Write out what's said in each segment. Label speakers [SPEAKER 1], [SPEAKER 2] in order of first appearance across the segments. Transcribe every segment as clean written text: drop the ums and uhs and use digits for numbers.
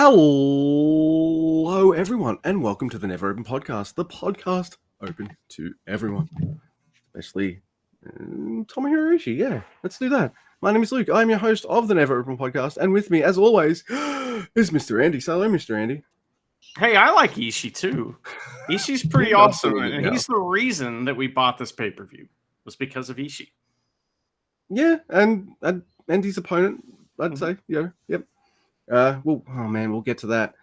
[SPEAKER 1] Hello, everyone, and welcome to the Never Open Podcast, the podcast open to everyone, especially Tomohiro Ishii. Yeah, let's do that. My name is Luke. I'm your host of the Never Open Podcast, and with me, as always, is Mr. Andy. So, hello, Mr. Andy.
[SPEAKER 2] Hey, I like Ishii too. Ishii's pretty awesome, and he's the reason that we bought this pay-per-view was because of Ishii.
[SPEAKER 1] Yeah, and his opponent, I'd say. Yeah, yep. We'll get to that.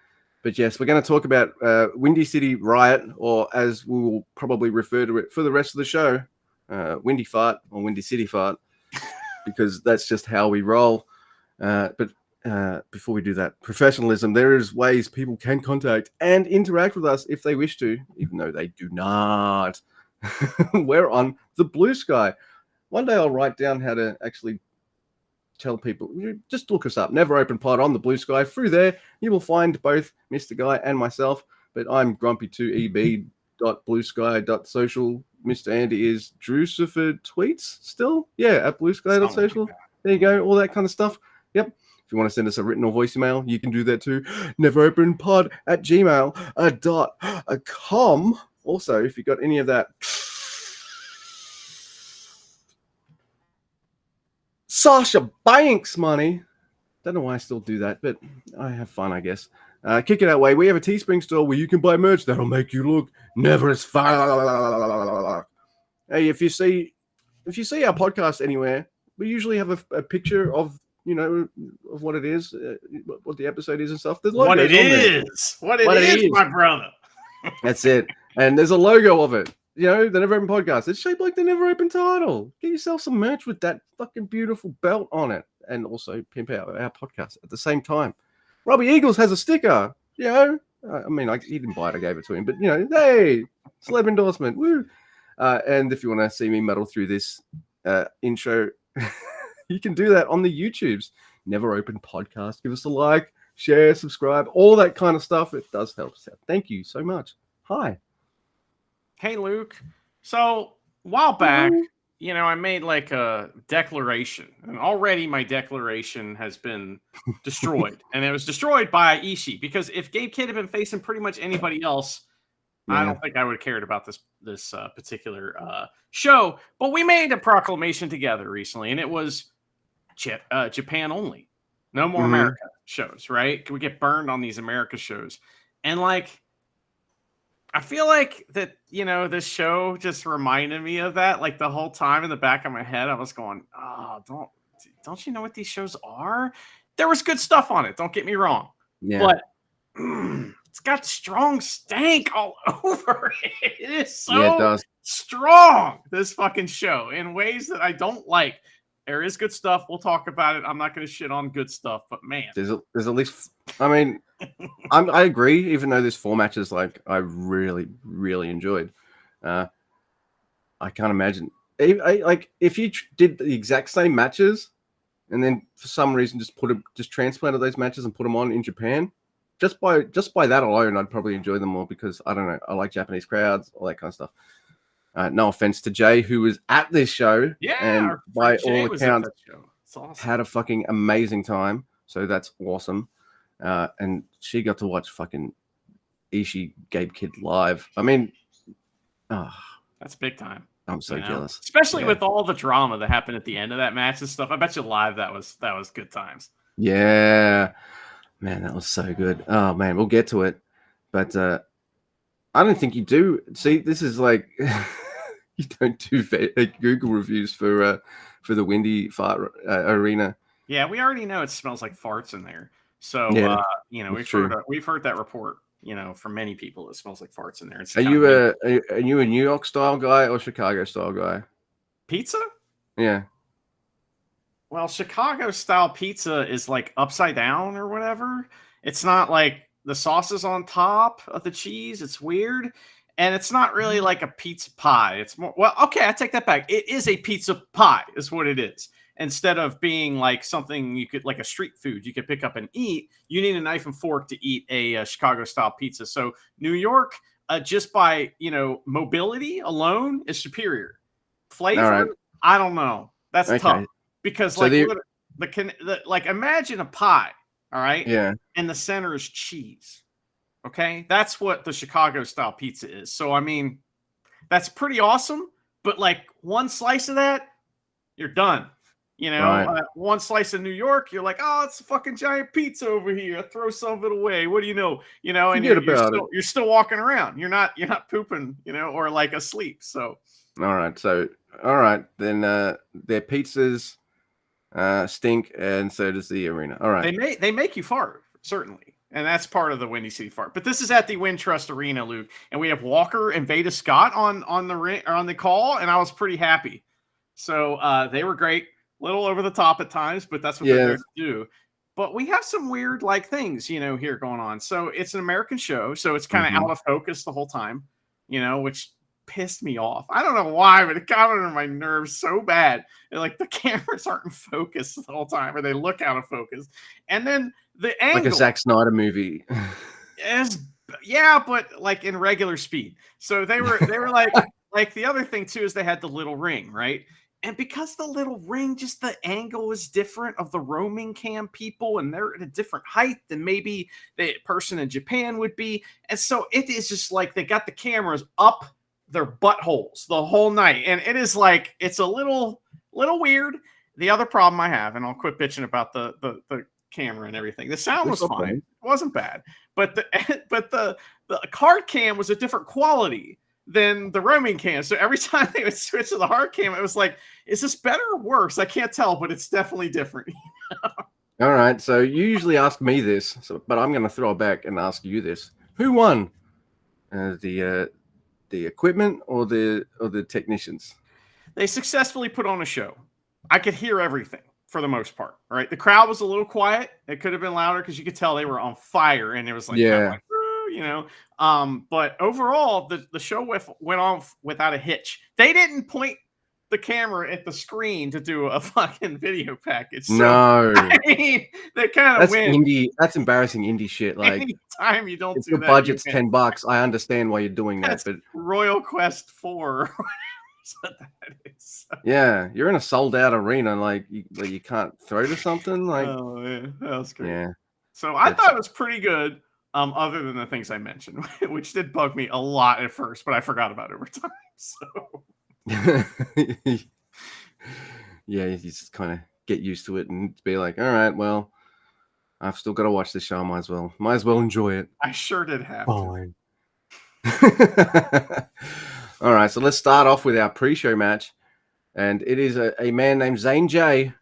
[SPEAKER 1] But yes, we're going to talk about Windy City Riot, or as we will probably refer to it for the rest of the show, Windy Fart or Windy City Fart, because that's just how we roll. But before we do that, professionalism, there is ways people can contact and interact with us if they wish to, even though they do not. We're on the Blue Sky. One day I'll write down how to actually tell people, just look us up, Never Open Pod on the Blue Sky. Through there, you will find both Mr. Guy and myself, but I'm grumpy2eb.bluesky.social. Mr. Andy is Drucifer Tweets still? Yeah, at bluesky.social. There you go, all that kind of stuff. Yep. If you want to send us a written or voicemail, you can do that too. neveropenpod@gmail.com. Also, if you got any of that Sasha Banks money. Don't know why I still do that, but I have fun, I guess. Kick it that way. We have a Teespring store where you can buy merch that'll make you look never as far. Hey, if you see our podcast anywhere, we usually have a picture of of what it is, what the episode is and stuff. There's logos
[SPEAKER 2] what it
[SPEAKER 1] is,
[SPEAKER 2] my brother.
[SPEAKER 1] That's it. And there's a logo of it. The Never Open Podcast. It's shaped like the Never Open title. Get yourself some merch with that fucking beautiful belt on it. And also pimp out our podcast at the same time. Robbie Eagles has a sticker. He didn't buy it. I gave it to him. But, hey, celeb endorsement. Woo. And if you want to see me muddle through this intro, you can do that on the YouTubes. Never Open Podcast. Give us a like, share, subscribe, all that kind of stuff. It does help us out. Thank you so much. Hi.
[SPEAKER 2] Hey, Luke. So, a while back, I made like a declaration, and already my declaration has been destroyed. And it was destroyed by Ishii, because if Gabe Kidd had been facing pretty much anybody else, I don't think I would have cared about this particular show. But we made a proclamation together recently, and it was Japan only. No more America shows, right? Can we get burned on these America shows? And I feel like that, this show just reminded me of that. Like the whole time in the back of my head, I was going, oh, don't you know what these shows are? There was good stuff on it. Don't get me wrong. Yeah. But it's got strong stank all over it. It is so strong, this fucking show, in ways that I don't like. There is good stuff. We'll talk about it. I'm not going to shit on good stuff, but man.
[SPEAKER 1] There's at least, I agree, even though there's 4 matches I really, really enjoyed. I can't imagine. If you did the exact same matches and then for some reason just transplanted those matches and put them on in Japan, just by that alone, I'd probably enjoy them more, because I don't know, I like Japanese crowds, all that kind of stuff. No offense to Jay, who was at this show, and by all accounts awesome. Had a fucking amazing time. So that's awesome. And she got to watch fucking Ishii Gabe Kidd live.
[SPEAKER 2] That's big time.
[SPEAKER 1] I'm so jealous,
[SPEAKER 2] especially with all the drama that happened at the end of that match and stuff. I bet you live that was good times.
[SPEAKER 1] Yeah, man, that was so good. Oh man, we'll get to it, but I don't think you do. See, this is like. You don't do Google reviews for the Windy Fart Arena.
[SPEAKER 2] Yeah, we already know it smells like farts in there. So we've heard that report. From many people, it smells like farts in there.
[SPEAKER 1] Are you a New York style guy or Chicago style guy?
[SPEAKER 2] Pizza?
[SPEAKER 1] Yeah.
[SPEAKER 2] Well, Chicago style pizza is like upside down or whatever. It's not like the sauce is on top of the cheese. It's weird. And it's not really like a pizza pie. It's more, I take that back. It is a pizza pie is what it is. Instead of being like something you could, like a street food you could pick up and eat, you need a knife and fork to eat a Chicago style pizza. So New York, just by, mobility alone is superior. Flavor, I don't know. That's tough, because imagine a pie. All right.
[SPEAKER 1] Yeah.
[SPEAKER 2] And the center is cheese. Okay. That's what the Chicago style pizza is. So, I mean, that's pretty awesome. But like one slice of that, you're done. You know,
[SPEAKER 1] Right.
[SPEAKER 2] one slice of New York, you're like, oh, it's a fucking giant pizza over here. Throw some of it away. What do you know? You know, and
[SPEAKER 1] Forget about it.
[SPEAKER 2] you're still walking around. You're not pooping, you know, or like asleep. So
[SPEAKER 1] All right. So, all right. Then their pizzas stink, and so does the arena. All right.
[SPEAKER 2] they make you fart, certainly. And that's part of the Windy City Fart. But this is at the Wintrust Arena, Luke. And we have Walker and Veda Scott on the call, and I was pretty happy. So they were great. Little over the top at times, but that's what they're there to do. But we have some weird like things, you know, here going on. So it's an American show, so it's kind of out of focus the whole time, you know, which pissed me off. I don't know why, but it got under my nerves so bad. And, like the cameras aren't in focus the whole time, or they look out of focus. And then the angle,
[SPEAKER 1] like a Zack Snyder movie.
[SPEAKER 2] is yeah, but like in regular speed. So they were like the other thing too is they had the little ring, right? And because the little ring, just the angle is different of the roaming cam people, and they're at a different height than maybe the person in Japan would be. And so it is just like they got the cameras up their buttholes the whole night. And it is like, it's a little weird. The other problem I have, and I'll quit bitching about the camera and everything. The sound was fine. It wasn't bad. But the card cam was a different quality than the roaming cam. So every time they would switch to the hard cam, it was like, is this better or worse? I can't tell, but it's definitely different.
[SPEAKER 1] All right. So you usually ask me this, but I'm going to throw it back and ask you this. Who won? The equipment or the technicians?
[SPEAKER 2] They successfully put on a show. I could hear everything for the most part. All right. The crowd was a little quiet. It could have been louder because you could tell they were on fire, and it was like, kind of like, you know, but overall the show went on without a hitch. They didn't point the camera at the screen to do a fucking video package. So,
[SPEAKER 1] no,
[SPEAKER 2] I mean, they kind of win.
[SPEAKER 1] Indie. That's embarrassing indie shit. Like,
[SPEAKER 2] anytime you don't
[SPEAKER 1] if
[SPEAKER 2] do
[SPEAKER 1] your
[SPEAKER 2] that,
[SPEAKER 1] budget's $10, I understand why you're doing
[SPEAKER 2] that's
[SPEAKER 1] that. But
[SPEAKER 2] Royal Quest 4. What that is.
[SPEAKER 1] Yeah, you're in a sold out arena, like you can't throw to something. Like,
[SPEAKER 2] oh yeah, that was great.
[SPEAKER 1] Yeah.
[SPEAKER 2] So I thought it was pretty good. Other than the things I mentioned, which did bug me a lot at first, but I forgot about over time. So
[SPEAKER 1] yeah, you just kind of get used to it and be like, all right, well, I've still got to watch this show. Might as well enjoy it.
[SPEAKER 2] I sure did have
[SPEAKER 1] to. All right, so let's start off with our pre-show match, and it is a man named Zane J.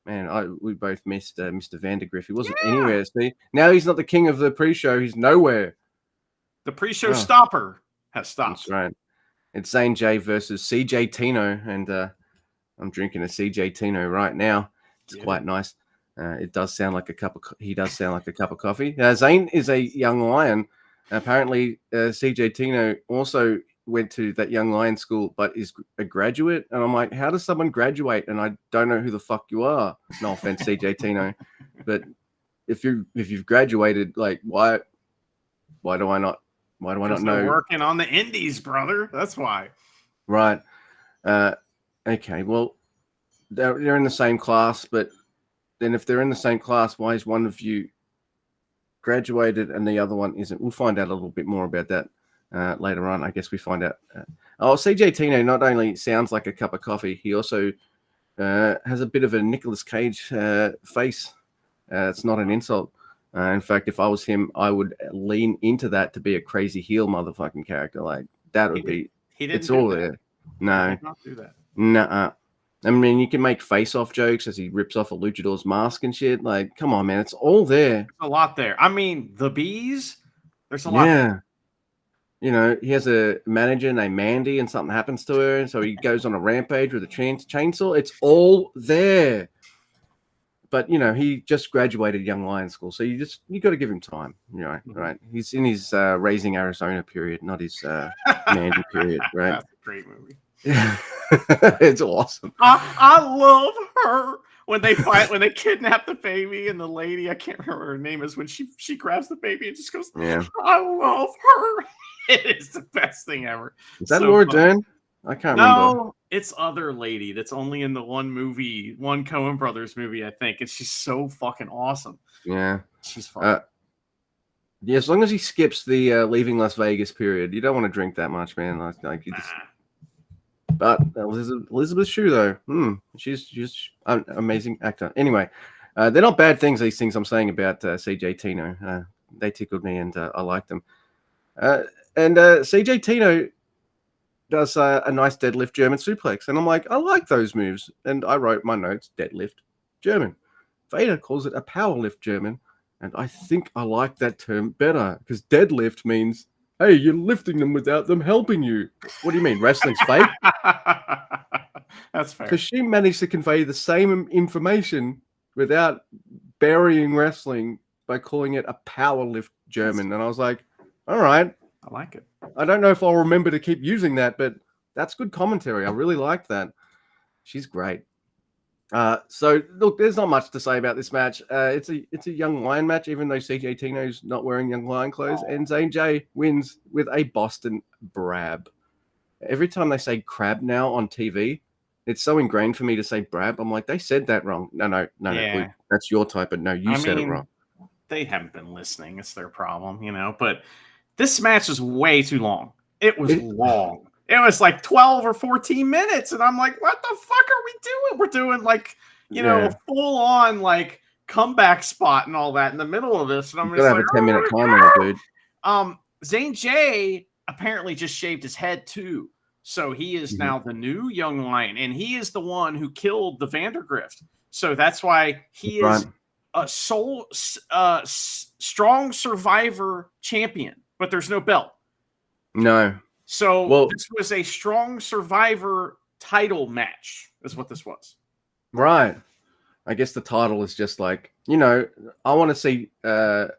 [SPEAKER 1] Man, we both missed Mr. Vandergriff. He wasn't anywhere. See, now he's not the king of the pre-show. He's nowhere.
[SPEAKER 2] The pre-show stopper has stopped.
[SPEAKER 1] That's right. It's Zane J versus CJ Tino, and I'm drinking a CJ Tino right now. It's quite nice. It does sound like a cup of. He does sound like a cup of coffee. Zane is a young lion. Apparently, CJ Tino also went to that young lion school, but is a graduate. And I'm like, how does someone graduate? And I don't know who the fuck you are. No offense, CJ Tino, but if you've graduated, like, why do I not know?
[SPEAKER 2] Working on the indies, brother. That's why.
[SPEAKER 1] Right. Okay. Well, they're in the same class, but then if they're in the same class, why is one of you graduated and the other one isn't? We'll find out a little bit more about that later on. I guess we find out. CJ Tino not only sounds like a cup of coffee, he also has a bit of a Nicolas Cage face. It's not an insult. In fact, if I was him, I would lean into that to be a crazy heel motherfucking character. Like, that would be.
[SPEAKER 2] He didn't.
[SPEAKER 1] It's all there. No.
[SPEAKER 2] He did not do that.
[SPEAKER 1] Nuh-uh. I mean, you can make face-off jokes as he rips off a luchador's mask and shit. Like, come on, man. It's all there.
[SPEAKER 2] There's a lot there. I mean, the bees, there's a lot there.
[SPEAKER 1] You know, he has a manager named Mandy and something happens to her. And so he goes on a rampage with a chainsaw. It's all there. But, you know, he just graduated Young Lion School. So you got to give him time. You know, right? He's in his Raising Arizona period, not his Mandy period, right?
[SPEAKER 2] That's a great movie.
[SPEAKER 1] Yeah. It's awesome.
[SPEAKER 2] I love her when they kidnap the baby, and the lady, I can't remember her name is, when she grabs the baby and just goes, I love her. It is the best thing ever.
[SPEAKER 1] Is that Laura Dern? I can't remember.
[SPEAKER 2] It's other lady that's only in the one movie, one Coen Brothers movie, I think, and she's so fucking awesome.
[SPEAKER 1] Yeah.
[SPEAKER 2] She's fun.
[SPEAKER 1] Yeah, as long as he skips the leaving Las Vegas period, you don't want to drink that much, man. Like you just. But Elizabeth Shue, though, she's an amazing actor. Anyway, they're not bad things. These things I'm saying about CJ Tino, they tickled me, and I liked them. And CJ Tino does a nice deadlift German suplex, and I'm like, I like those moves, and I wrote my notes: deadlift German. Vader calls it a powerlift German, and I think I like that term better because deadlift means, hey, you're lifting them without them helping you. What do you mean? Wrestling's fake?
[SPEAKER 2] That's fair.
[SPEAKER 1] So she managed to convey the same information without burying wrestling by calling it a powerlift German. And I was like, all right.
[SPEAKER 2] I like it.
[SPEAKER 1] I don't know if I'll remember to keep using that, but that's good commentary. I really liked that. She's great. So look, there's not much to say about this match. It's a young lion match, even though CJ Tino's not wearing young lion clothes, and Zane J wins with a Boston Brab. Every time they say crab now on TV, it's so ingrained for me to say Brab. I'm like, they said that wrong. No, Luke, that's your type, but no, you said it wrong.
[SPEAKER 2] They haven't been listening. It's their problem, But this match was way too long. It was long. It was like 12 or 14 minutes. And I'm like, what the fuck are we doing? We're doing like, a full on like comeback spot and all that in the middle of this. And I'm just
[SPEAKER 1] have
[SPEAKER 2] like,
[SPEAKER 1] a 10-minute timer, dude.
[SPEAKER 2] Zane J apparently just shaved his head too. So he is now the new young lion, and he is the one who killed the Vandergrift. So that's why he is a strong survivor champion, but there's no belt.
[SPEAKER 1] No.
[SPEAKER 2] So this was a strong survivor title match, is what this was.
[SPEAKER 1] Right. I guess the title is just like, I want to see a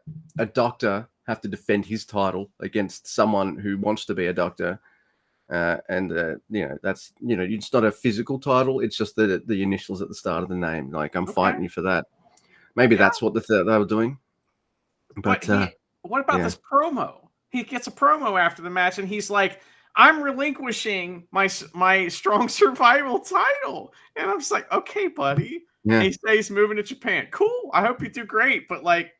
[SPEAKER 1] doctor have to defend his title against someone who wants to be a doctor. That's, it's not a physical title. It's just the initials at the start of the name. Like, I'm fighting you for that. Maybe that's what they were doing. But
[SPEAKER 2] what about this promo? He gets a promo after the match, and he's like, I'm relinquishing my strong survival title. And I'm just like, okay, buddy. Yeah. He says he's moving to Japan. Cool. I hope you do great. But like,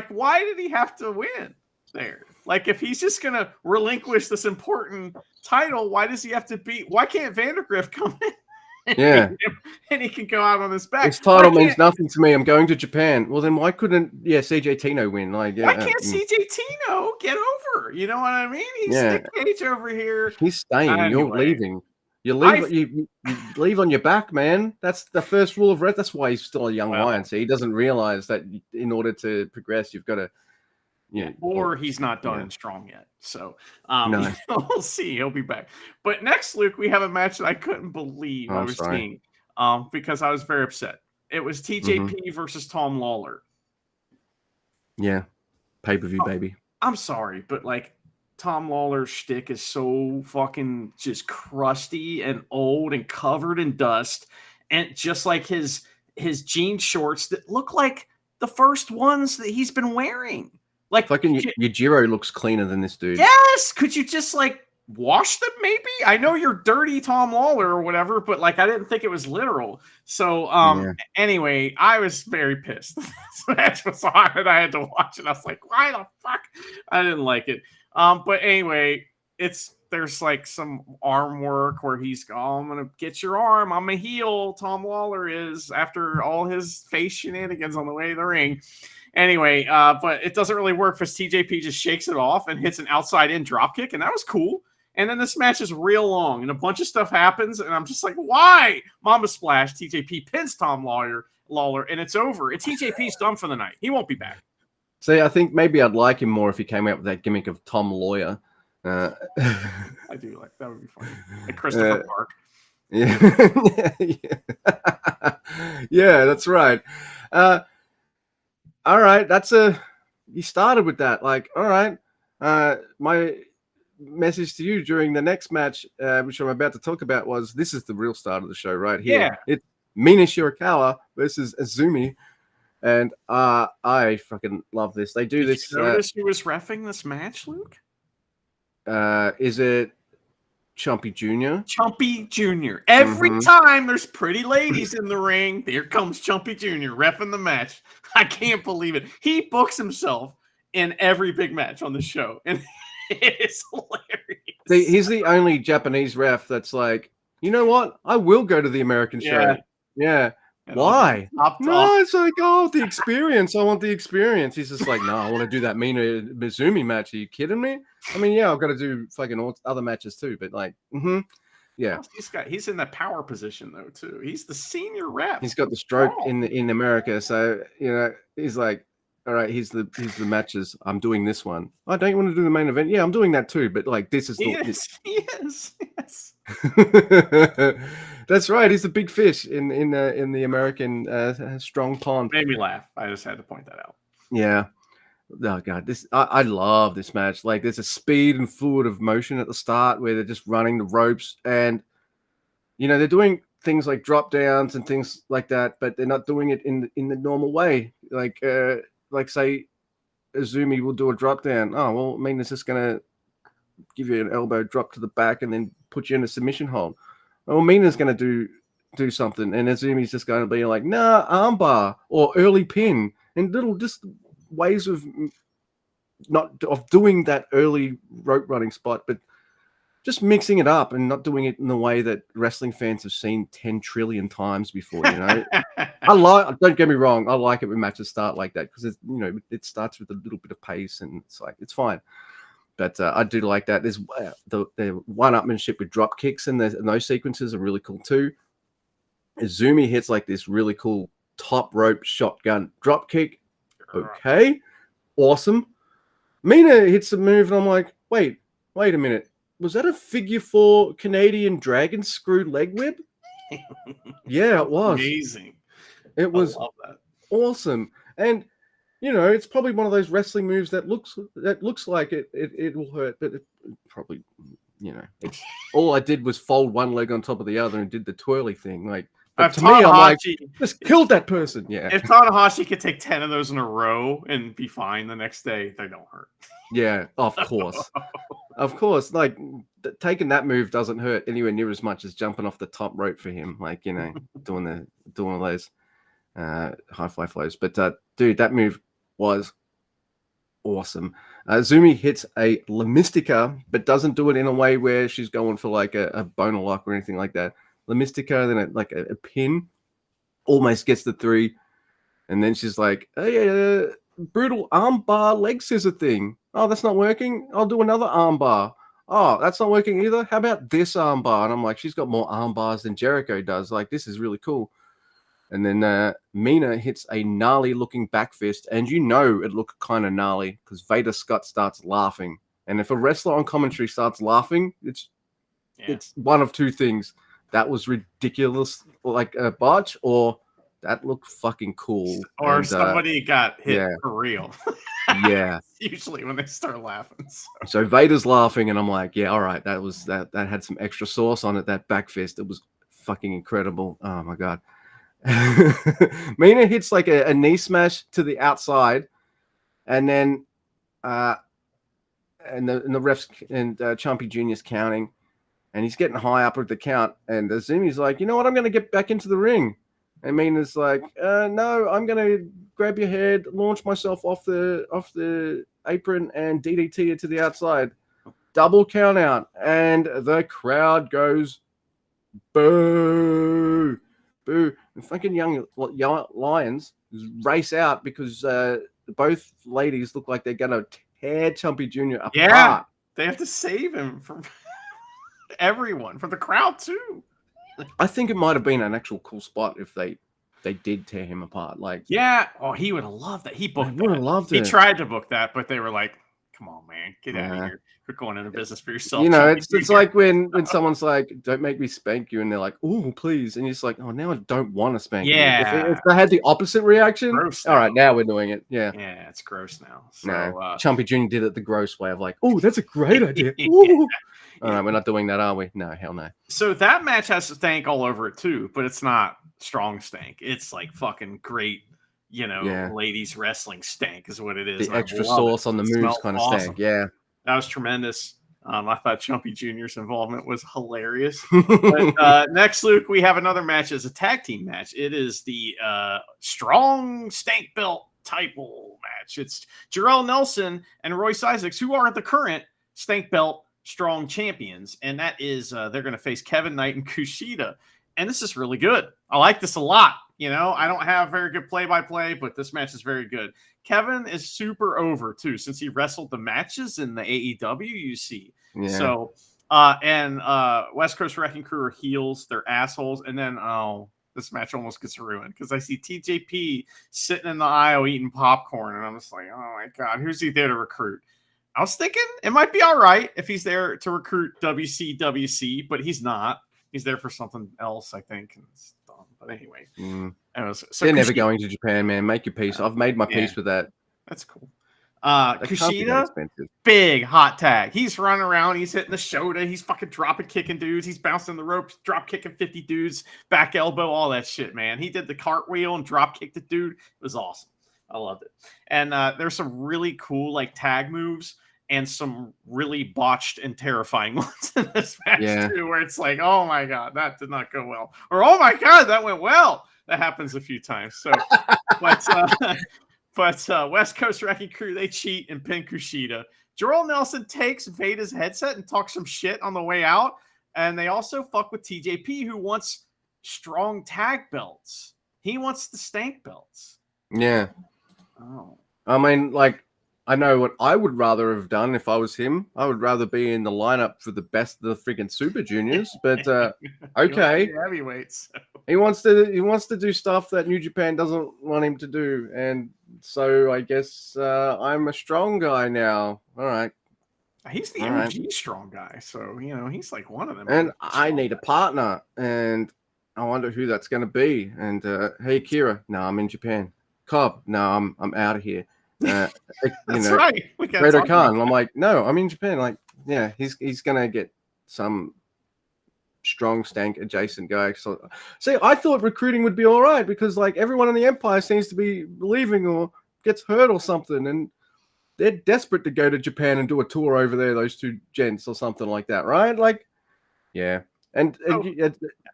[SPEAKER 2] why did he have to win there? Like, if he's just going to relinquish this important title, why does he have to beat? Why can't Vandergrift come in? And he can go out on his back.
[SPEAKER 1] This title means nothing to me. I'm going to Japan. Well, then why couldn't CJ Tino win? Like,
[SPEAKER 2] why can't CJ Tino get over? You know what I mean? He's Nick Cage over here.
[SPEAKER 1] He's staying. Anyway, you're leaving. You leave. You leave on your back, man. That's the first rule of red. That's why he's still a young lion. So he doesn't realize that in order to progress, you've got to.
[SPEAKER 2] Or he's not done strong yet. So we'll see. He'll be back. But next, Luke, we have a match that I couldn't believe I was seeing because I was very upset. It was TJP versus Tom Lawler.
[SPEAKER 1] Yeah. Pay-per-view, baby.
[SPEAKER 2] I'm sorry, but like Tom Lawler's shtick is so fucking just crusty and old and covered in dust. And just like his jean shorts that look like the first ones that he's been wearing. Like
[SPEAKER 1] fucking Yujiro looks cleaner than this dude.
[SPEAKER 2] Yes. Could you just like wash them? Maybe. I know you're dirty Tom Lawler or whatever, but like I didn't think it was literal. So anyway, I was very pissed. This match was on and I had to watch it. I was like, why the fuck? I didn't like it. But anyway, there's like some arm work where he's I'm gonna get your arm. I'm a heel. Tom Lawler is after all his face shenanigans on the way to the ring. Anyway, but it doesn't really work because TJP just shakes it off and hits an outside-in dropkick, and that was cool. And then this match is real long, and a bunch of stuff happens, and I'm just like, why? Mama Splash, TJP pins Tom Lawler, and it's over. And TJP's done for the night. He won't be back.
[SPEAKER 1] See, I think maybe I'd like him more if he came out with that gimmick of Tom Lawyer.
[SPEAKER 2] I do like that. Would be funny. Like Christopher Park.
[SPEAKER 1] Yeah, that's right. All right, you started with that. Like, all right, my message to you during the next match, which I'm about to talk about, was this is the real start of the show right here.
[SPEAKER 2] Yeah.
[SPEAKER 1] It's Mina Shirakawa versus Azumi, and I fucking love this. They do this.
[SPEAKER 2] Did you notice who was reffing this match, Luke?
[SPEAKER 1] Is it Chumpy Jr.
[SPEAKER 2] Chumpy Jr. Every
[SPEAKER 1] Mhm.
[SPEAKER 2] time there's pretty ladies in the ring, here comes Chumpy Jr. reffing the match. I can't believe it. He books himself in every big match on the show, and it is hilarious.
[SPEAKER 1] He's the only Japanese ref that's like, you know what? I will go to the American show. Yeah.
[SPEAKER 2] And I'll do
[SPEAKER 1] Why?
[SPEAKER 2] top
[SPEAKER 1] No,
[SPEAKER 2] talk.
[SPEAKER 1] it's like, oh, the experience. I want the experience. He's just like, no, I want to do that Mina Mizumi match. Are you kidding me? I mean, yeah, I've got to do fucking other matches too, but like, yeah.
[SPEAKER 2] He's in the power position though too. He's the senior ref.
[SPEAKER 1] He's got the stroke in America, so you know he's like, all right, here's the matches. I'm doing this one. I don't want to do the main event. Yeah, I'm doing that too, but like this is
[SPEAKER 2] He is. Yes.
[SPEAKER 1] That's right. He's the big fish in the American strong pond.
[SPEAKER 2] Made me laugh. I just had to point that out.
[SPEAKER 1] Yeah. Oh god, I love this match. Like, there's a speed and fluid of motion at the start where they're just running the ropes, and you know they're doing things like drop downs and things like that, but they're not doing it in the normal way. Like say Azumi will do a drop down. Oh well, I mean, it's just gonna give you an elbow drop to the back and then put you in a submission hold. Well, Mina's going to do something, and Azumi's just going to be like, nah, armbar or early pin, and little just ways of doing that early rope running spot, but just mixing it up and not doing it in the way that wrestling fans have seen 10 trillion times before. You know, don't get me wrong, I like it when matches start like that because it starts with a little bit of pace and it's fine. But I do like that. There's the one-upmanship with drop kicks, and those sequences are really cool too. Izumi hits like this really cool top rope shotgun drop kick. Okay, awesome. Mina hits a move, and I'm like, wait a minute. Was that a figure 4 Canadian dragon screw leg whip? Yeah, it was.
[SPEAKER 2] Amazing.
[SPEAKER 1] It was awesome. And it's probably one of those wrestling moves that looks like it will hurt, but it probably, it's all I did was fold one leg on top of the other and did the twirly thing. Like, but to me, I'm like, just killed that person. Yeah.
[SPEAKER 2] If Tanahashi could take 10 of those in a row and be fine the next day, they don't hurt.
[SPEAKER 1] Yeah, of course. Of course. Like, taking that move doesn't hurt anywhere near as much as jumping off the top rope for him. Like, doing all those high fly flows. But dude, that move was awesome. Zumi hits a La Mystica, but doesn't do it in a way where she's going for like a boner lock or anything like that. La Mystica, then a pin, almost gets the 3, and then she's like, hey, brutal armbar leg scissor thing. Oh, that's not working. I'll do another armbar. Oh, that's not working either. How about this armbar? And I'm like, she's got more armbars than Jericho does. Like, this is really cool. And then Mina hits a gnarly-looking back fist, and it looked kind of gnarly because Vader Scott starts laughing. And if a wrestler on commentary starts laughing, it's one of two things. That was ridiculous, like a botch, or that looked fucking cool.
[SPEAKER 2] Or somebody got hit for real.
[SPEAKER 1] Yeah.
[SPEAKER 2] Usually when they start laughing.
[SPEAKER 1] So Vader's laughing, and I'm like, yeah, all right, that had some extra sauce on it, that back fist. It was fucking incredible. Oh, my God. Mina hits like a knee smash to the outside, and then and the refs and Chumpy Jr.'s counting, and he's getting high up with the count, and Azumi's like, you know what, I'm going to get back into the ring. And Mina's like, no, I'm going to grab your head, launch myself off the apron, and DDT it to the outside. Double count out, and the crowd goes boo. Boo. And fucking young lions race out because both ladies look like they're going to tear Chumpy Jr. apart.
[SPEAKER 2] Yeah, they have to save him from everyone, from the crowd too.
[SPEAKER 1] I think it might have been an actual cool spot if they did tear him apart. Like,
[SPEAKER 2] yeah, he would have loved that. He booked
[SPEAKER 1] would have loved it.
[SPEAKER 2] He tried to book that, but they were like, come on, man, get out of here. You're going into business for yourself.
[SPEAKER 1] It's like when someone's like, don't make me spank you, and they're like, oh, please. And you're just like, oh, now I don't want to spank you. If they had the opposite reaction, all right, now we're doing it. Yeah.
[SPEAKER 2] Yeah, it's gross now. So,
[SPEAKER 1] no, Chumpy Jr. did it the gross way of like, oh, that's a great idea. All right, we're not doing that, are we? No, hell no.
[SPEAKER 2] So that match has stank all over it too, but it's not strong stank. It's like fucking great, ladies wrestling stank is what it is.
[SPEAKER 1] The extra sauce on the moves kind of stank. Yeah.
[SPEAKER 2] That was tremendous. I thought Jumpy Jr.'s involvement was hilarious. But next, Luke, we have another match as a tag team match. It is the Strong Stank Belt title match. It's Jarrell Nelson and Royce Isaacs, who are the current Stank Belt Strong champions. And that is, they're going to face Kevin Knight and Kushida. And this is really good. I like this a lot. You know, I don't have very good play-by-play, but this match is very good. Kevin is super over, too, since he wrestled the matches in the AEW, you see. Yeah. So, and West Coast Wrecking Crew are heels. They're assholes. And then, this match almost gets ruined because I see TJP sitting in the aisle eating popcorn. And I'm just like, oh, my God, who's he there to recruit? I was thinking it might be all right if he's there to recruit WCWC, but he's not. He's there for something else, I think. And it's dumb. But anyway.
[SPEAKER 1] They're never going to Japan, man. Make your peace. I've made my peace with that.
[SPEAKER 2] That's cool. Kushida, big hot tag. He's running around. He's hitting the shoulder. He's fucking dropping, kicking dudes. He's bouncing the ropes, drop kicking 50 dudes, back elbow, all that shit, man. He did the cartwheel and drop kicked the dude. It was awesome. I loved it. And there's some really cool like tag moves and some really botched and terrifying ones in this match too, where it's like, oh my God, that did not go well. Or, oh my God, that went well. That happens a few times. So, but West Coast Wrecking Crew, they cheat and pin Kushida. Jarrell Nelson takes Veda's headset and talks some shit on the way out. And they also fuck with TJP, who wants strong tag belts. He wants the stank belts.
[SPEAKER 1] Yeah.
[SPEAKER 2] Oh.
[SPEAKER 1] I mean, like, I know what I would rather have done if I was him. I would rather be in the lineup for the best of the freaking Super Juniors. But okay,
[SPEAKER 2] heavyweights.
[SPEAKER 1] He wants to do stuff that New Japan doesn't want him to do, and so I guess I'm a strong guy now. All right.
[SPEAKER 2] He's the OG strong guy, so you know he's like one of them.
[SPEAKER 1] And I need a partner, and I wonder who that's going to be. And hey, Kira, no, I'm in Japan. Cobb, no, I'm out of here.
[SPEAKER 2] That's right.
[SPEAKER 1] Greater Khan. I'm like, no, I'm in Japan. Like, yeah, he's gonna get some strong stank adjacent guy. So, see, I thought recruiting would be all right because like everyone in the Empire seems to be leaving or gets hurt or something, and they're desperate to go to Japan and do a tour over there. Those two gents or something like that, right? Like, yeah, and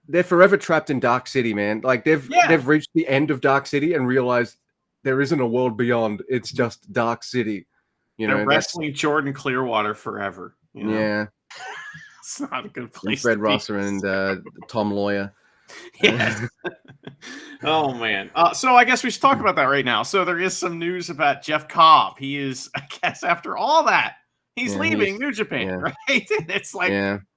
[SPEAKER 1] they're forever trapped in Dark City, man. Like they've reached the end of Dark City and realized there isn't a world beyond. It's just Dark City. You know,
[SPEAKER 2] they're wrestling Jordan Clearwater forever. You know?
[SPEAKER 1] Yeah.
[SPEAKER 2] It's not a good place.
[SPEAKER 1] Fred Rosser and Tom Lawyer.
[SPEAKER 2] Yes. Oh, man. So I guess we should talk about that right now. So there is some news about Jeff Cobb. He is, I guess, after all that, he's leaving New Japan, right? And it's like,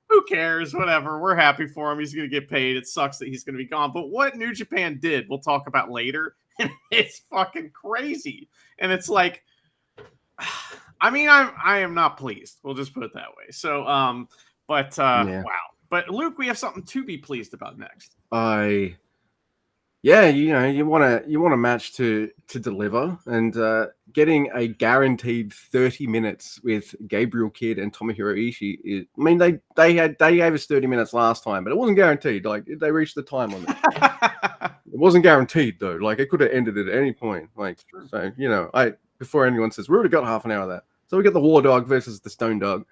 [SPEAKER 2] who cares? Whatever. We're happy for him. He's going to get paid. It sucks that he's going to be gone. But what New Japan did, we'll talk about later. And it's fucking crazy. And it's like, I mean, I am not pleased. We'll just put it that way. So, wow. But Luke, we have something to be pleased about next.
[SPEAKER 1] You want a match to deliver, and getting a guaranteed 30 minutes with Gabriel Kidd and Tomohiro Ishii is. I mean, they gave us 30 minutes last time, but it wasn't guaranteed. Like they reached the time limit. It wasn't guaranteed though. Like it could have ended at any point. Like so, before anyone says we already got half an hour of that, so we get the War Dog versus the Stone Dog.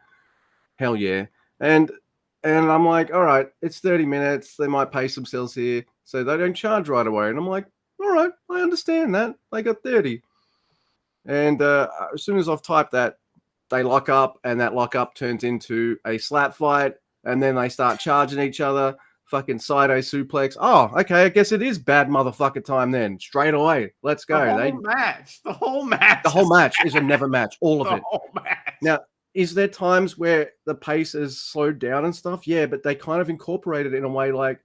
[SPEAKER 1] Hell yeah, and I'm like, all right, it's 30 minutes. They might pace themselves here, so they don't charge right away. And I'm like, all right, I understand that. They got 30. And as soon as I've typed that, they lock up, and that lock up turns into a slap fight, and then they start charging each other. Fucking Saito suplex. Oh, okay. I guess it is bad motherfucker time then. Straight away. Let's go.
[SPEAKER 2] The whole match.
[SPEAKER 1] The whole match is a never match. All of it.
[SPEAKER 2] The whole match.
[SPEAKER 1] Now, is there times where the pace is slowed down and stuff? Yeah, but they kind of incorporate it in a way like,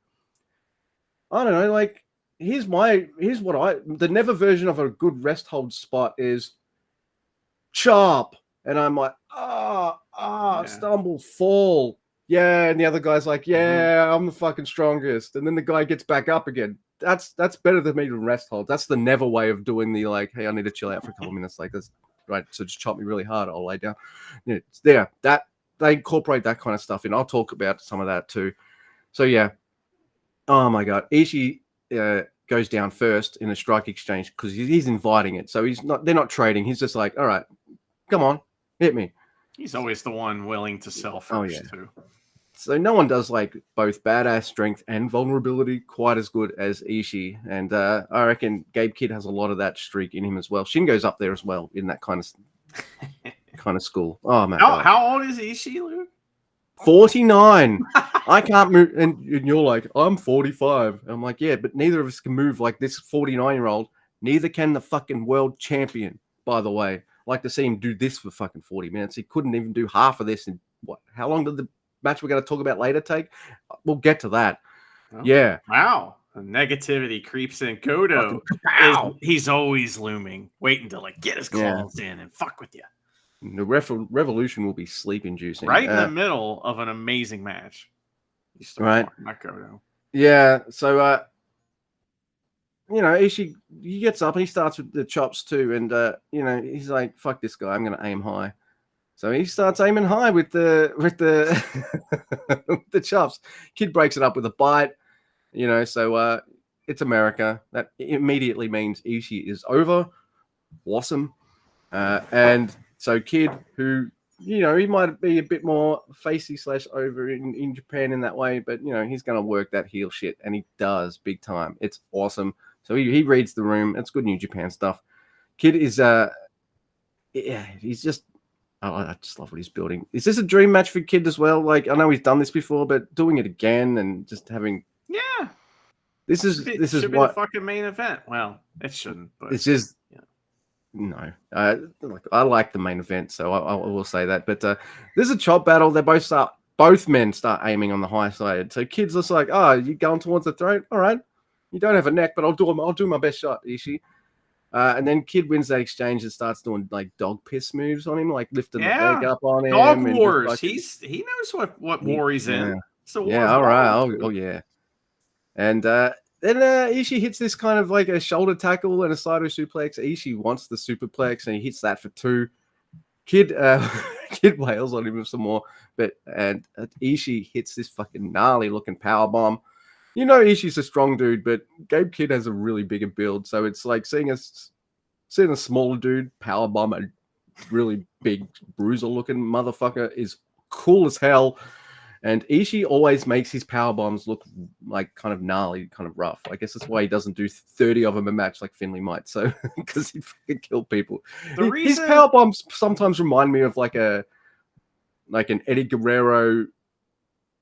[SPEAKER 1] I don't know, like, the never version of a good rest hold spot is chop. And I'm like, stumble, fall. Yeah, and the other guy's like, I'm the fucking strongest. And then the guy gets back up again. That's better than me to rest hold. That's the never way of doing the like, hey, I need to chill out for a couple of minutes like this. Right, so just chop me really hard. I'll lay down. Yeah, it's there. That they incorporate that kind of stuff in. I'll talk about some of that too. So yeah. Oh my God, Ishii goes down first in a strike exchange because he's inviting it. So they're not trading. He's just like, all right, come on, hit me.
[SPEAKER 2] He's always the one willing to sell first, too.
[SPEAKER 1] So no one does like both badass strength and vulnerability quite as good as Ishii. And I reckon Gabe Kidd has a lot of that streak in him as well. Shingo's up there as well in that kind of school. Oh my God.
[SPEAKER 2] How old is Ishii, Luke?
[SPEAKER 1] 49. I can't move. And you're like, I'm 45. I'm like, yeah, but neither of us can move like this 49-year-old. Neither can the fucking world champion, by the way. Like to see him do this for fucking 40 minutes. He couldn't even do half of this in what? How long did the match we're going to talk about later take? We'll get to that. Oh, yeah.
[SPEAKER 2] Wow. The negativity creeps in. Goto, he's always looming, waiting to like get his claws in and fuck with you.
[SPEAKER 1] The revolution will be sleep-inducing.
[SPEAKER 2] Right in the middle of an amazing match.
[SPEAKER 1] Right.
[SPEAKER 2] Not Goto.
[SPEAKER 1] Yeah. So, Ishii, he gets up and he starts with the chops too. And, he's like, fuck this guy. I'm going to aim high. So he starts aiming high with the the chops. Kid breaks it up with a bite. So it's America. That immediately means Ishii is over. Awesome. And so Kid, who, he might be a bit more facey / over in Japan in that way, but, he's going to work that heel shit, and he does big time. It's awesome. So he reads the room. It's good New Japan stuff. Kid is, he's just, I just love what he's building. Is this a dream match for Kid as well? Like, I know he's done this before, but doing it again and just having...
[SPEAKER 2] Yeah.
[SPEAKER 1] This is
[SPEAKER 2] be
[SPEAKER 1] what...
[SPEAKER 2] the fucking main event. Well, it shouldn't, but...
[SPEAKER 1] This is... No, I like the main event, so I will say that. But there's a chop battle. Both men start aiming on the high side. So Kid's just like, oh, you going towards the throat? All right, you don't have a neck, but I'll do my best shot, Ishii. And then Kid wins that exchange and starts doing like dog piss moves on him, like lifting the leg up on him.
[SPEAKER 2] Dog wars. He knows what war he's in. So
[SPEAKER 1] all right. Oh yeah. And then Ishii hits this kind of like a shoulder tackle and a Saito suplex. Ishii wants the superplex and he hits that for 2. Kid wails on him some more, and Ishii hits this fucking gnarly looking power bomb. Ishii's a strong dude, but Gabe Kidd has a really bigger build, so it's like seeing a smaller dude power bomb a really big bruiser looking motherfucker is cool as hell. And Ishii always makes his power bombs look like kind of gnarly, kind of rough. I guess that's why he doesn't do 30 of them a match like Finley might. So because he fucking kill people. His power bombs sometimes remind me of like an Eddie Guerrero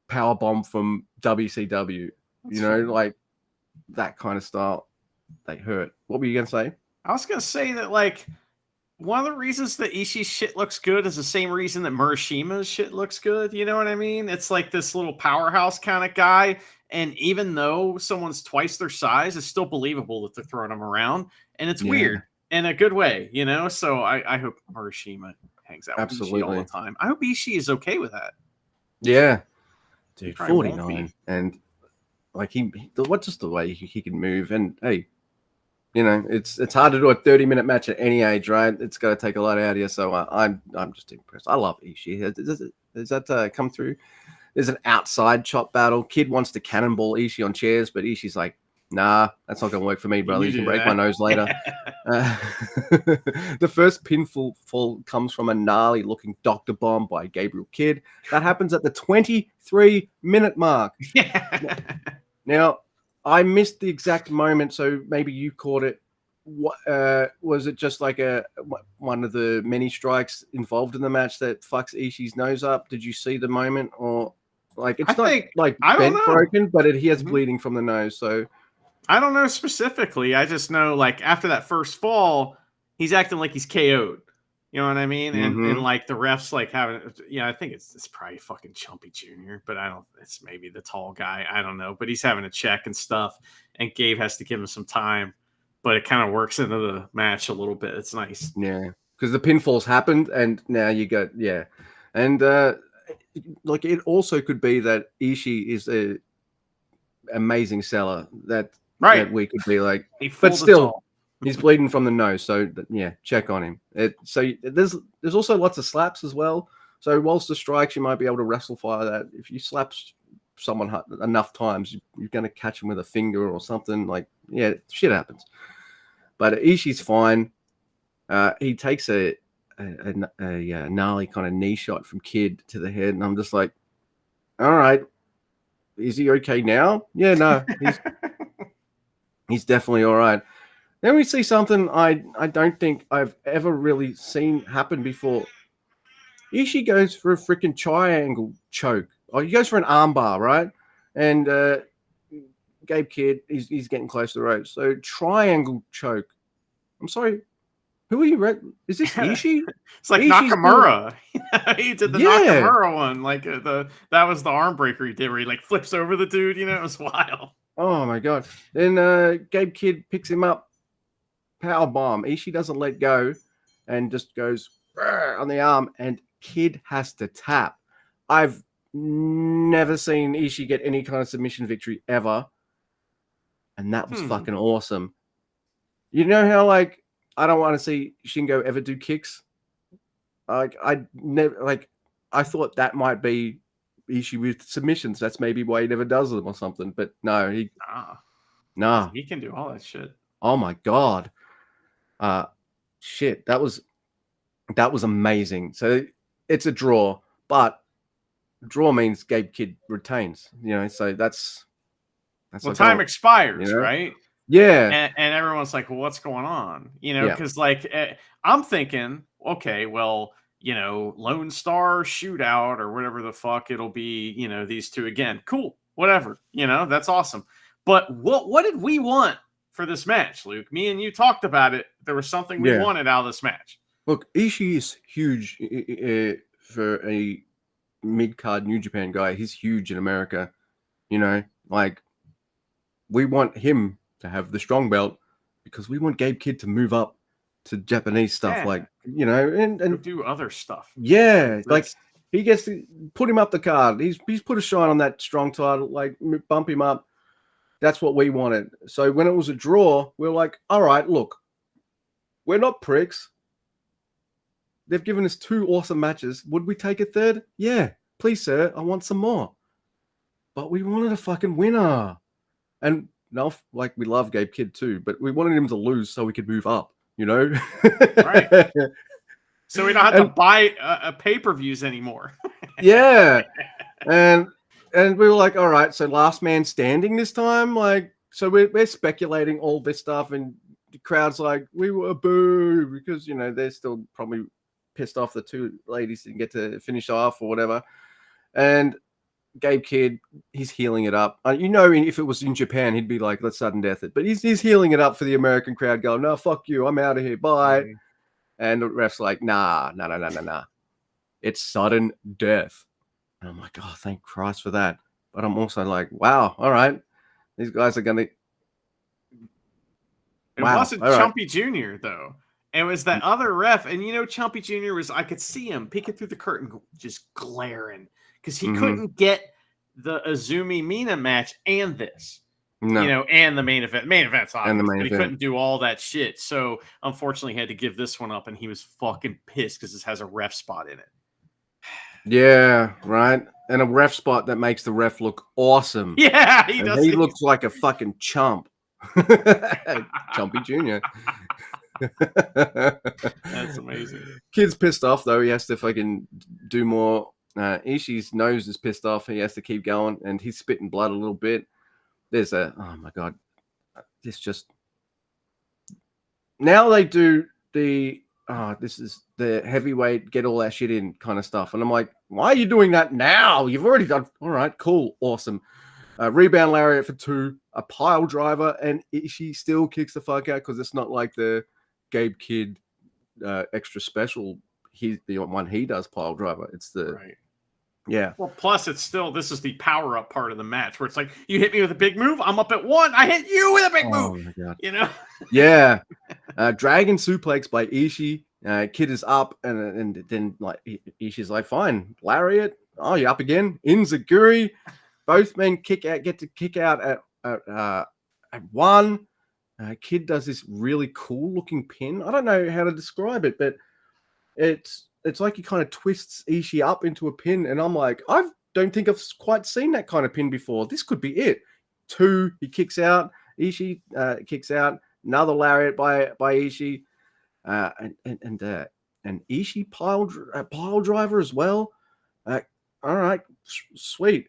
[SPEAKER 1] power bomb from WCW. Like that kind of style. They hurt. What were you gonna say?
[SPEAKER 2] I was gonna say that like one of the reasons that Ishii's shit looks good is the same reason that Murashima's shit looks good. You know what I mean? It's like this little powerhouse kind of guy. And even though someone's twice their size, it's still believable that they're throwing him around. And it's weird in a good way, So I hope Murashima hangs out with Ishii all the time. I hope Ishii is okay with that.
[SPEAKER 1] Yeah. Dude, 49. And like just the way he can move. And hey, it's hard to do a 30-minute match at any age, right? It's got to take a lot out of you. So I'm just impressed. I love Ishii. Does that come through? There's an outside chop battle. Kid wants to cannonball Ishii on chairs, but Ishii's like, nah, that's not going to work for me, brother. You can break my nose later. The first pinfall comes from a gnarly-looking Dr. Bomb by Gabriel Kidd. That happens at the 23-minute mark. Now, I missed the exact moment, so maybe you caught it. What was it? Just like one of the many strikes involved in the match that fucks Ishii's nose up? Did you see the moment, or like it's bent broken, but he has bleeding from the nose? So
[SPEAKER 2] I don't know specifically. I just know like after that first fall, he's acting like he's KO'd. You know what I mean? And like the refs like having, I think it's probably fucking Chumpy Jr., but it's maybe the tall guy. I don't know, but he's having a check and stuff, and Gabe has to give him some time, but it kind of works into the match a little bit. It's nice.
[SPEAKER 1] Yeah, because the pinfalls happened, and now you got and like it also could be that Ishii is a amazing seller that we could be like, but still. He's bleeding from the nose, so check on him. So there's also lots of slaps as well. So whilst the strikes, you might be able to wrestle fire that. If you slap someone enough times, you're going to catch them with a finger or something. Like, shit happens. But Ishii's fine. He takes a a gnarly kind of knee shot from Kid to the head, and I'm just like, all right, is he okay now? Yeah, no, he's definitely all right. Then we see something I don't think I've ever really seen happen before. Ishii goes for a freaking triangle choke. Oh, he goes for an armbar, right? And Gabe Kidd, he's getting close to the ropes. So triangle choke. I'm sorry, who are you? Is this Ishii?
[SPEAKER 2] It's like
[SPEAKER 1] Ishii's still,
[SPEAKER 2] Nakamura. He did the
[SPEAKER 1] yeah.
[SPEAKER 2] Nakamura one. Like that was the arm breaker he did, where he like flips over the dude. You know, it was wild.
[SPEAKER 1] Oh my god. Then Gabe Kidd picks him up, power bomb. Ishii doesn't let go, and just goes on the arm, and Kidd has to tap. I've never seen Ishii get any kind of submission victory ever, and that was fucking awesome. You know how like I don't want to see Shingo ever do kicks. Like I thought that might be Ishii with submissions. That's maybe why he never does them or something. But no, nah.
[SPEAKER 2] He can do all that shit.
[SPEAKER 1] Oh my god. Shit, that was amazing. So it's a draw, but draw means Gabe Kidd retains. You know, so that's
[SPEAKER 2] well, time expires,
[SPEAKER 1] you know?
[SPEAKER 2] right?
[SPEAKER 1] Yeah,
[SPEAKER 2] and everyone's like, well, what's going on? You know, because like I'm thinking, okay, well, you know, Lone Star shootout or whatever the fuck it'll be. You know, these two again, cool, whatever. You know, that's awesome. But what did we want for this match, Luke? Me and you talked about it. There was something we wanted out of this match.
[SPEAKER 1] Look, Ishii is huge for a mid-card New Japan guy. He's huge in America. You know, like we want him to have the strong belt because we want Gabe Kidd to move up to Japanese stuff, like, you know, and
[SPEAKER 2] do other stuff.
[SPEAKER 1] Yeah, like he gets to put him up the card. He's put a shine on that strong title, like bump him up. That's what we wanted. So when it was a draw, we're like, all right, look, we're not pricks. They've given us 2 awesome matches. Would we take a third? Yeah, please, sir. I want some more. But we wanted a fucking winner. And now, like, we love Gabe Kidd too, but we wanted him to lose so we could move up, you know?
[SPEAKER 2] Right. So we don't have to buy pay-per-views anymore.
[SPEAKER 1] Yeah. And we were like, all right, so last man standing this time? Like, so we're speculating all this stuff, and the crowd's like, we were boo, because, you know, they're still probably pissed off the 2 ladies didn't get to finish off or whatever. And Gabe Kidd, he's healing it up. You know, if it was in Japan, he'd be like, let's sudden death it. But he's healing it up for the American crowd, going, no, fuck you, I'm out of here, bye. And the ref's like, nah. It's sudden death. And I'm like, oh, thank Christ for that. But I'm also like, wow, all right. These guys are going to...
[SPEAKER 2] It wasn't Chumpy Jr., though. It was that other ref. And, you know, Chumpy Jr. I could see him peeking through the curtain, just glaring. Because he couldn't get the Azumi Mina match and this. No. You know, and the main event. Main event's obvious, but he couldn't do all that shit. So, unfortunately, he had to give this one up, and he was fucking pissed because this has a ref spot in it.
[SPEAKER 1] Yeah, right. And a ref spot that makes the ref look awesome.
[SPEAKER 2] Yeah, he does.
[SPEAKER 1] He looks like a fucking chump. Chumpy Jr.
[SPEAKER 2] That's amazing.
[SPEAKER 1] Kid's pissed off, though. He has to fucking do more. Ishii's nose is pissed off. He has to keep going, and he's spitting blood a little bit. There's oh my God. This just... Now they do the... this is the heavyweight, get all that shit in kind of stuff. And I'm like, why are you doing that now? You've already done... All right, cool, awesome. Rebound lariat for 2, a pile driver, and Ishii still kicks the fuck out because it's not like the Gabe Kidd extra special. He's the one he does pile driver. It's the...
[SPEAKER 2] Right.
[SPEAKER 1] Yeah.
[SPEAKER 2] Well, plus it's still... This is the power-up part of the match where it's like, you hit me with a big move, I'm up at 1, I hit you with a big move.
[SPEAKER 1] My God.
[SPEAKER 2] You know?
[SPEAKER 1] Yeah. Dragon suplex by Ishii. Kid is up, and then like Ishii's like, fine, lariat. Oh, you up again? Inzaguri. Both men get to kick out at 1. Kid does this really cool looking pin. I don't know how to describe it, but it's like he kind of twists Ishii up into a pin, and I'm like, I don't think I've quite seen that kind of pin before. This could be it. 2, he kicks out. Ishii kicks out. Another lariat by Ishii. And an Ishii pile driver as well. All right, sweet.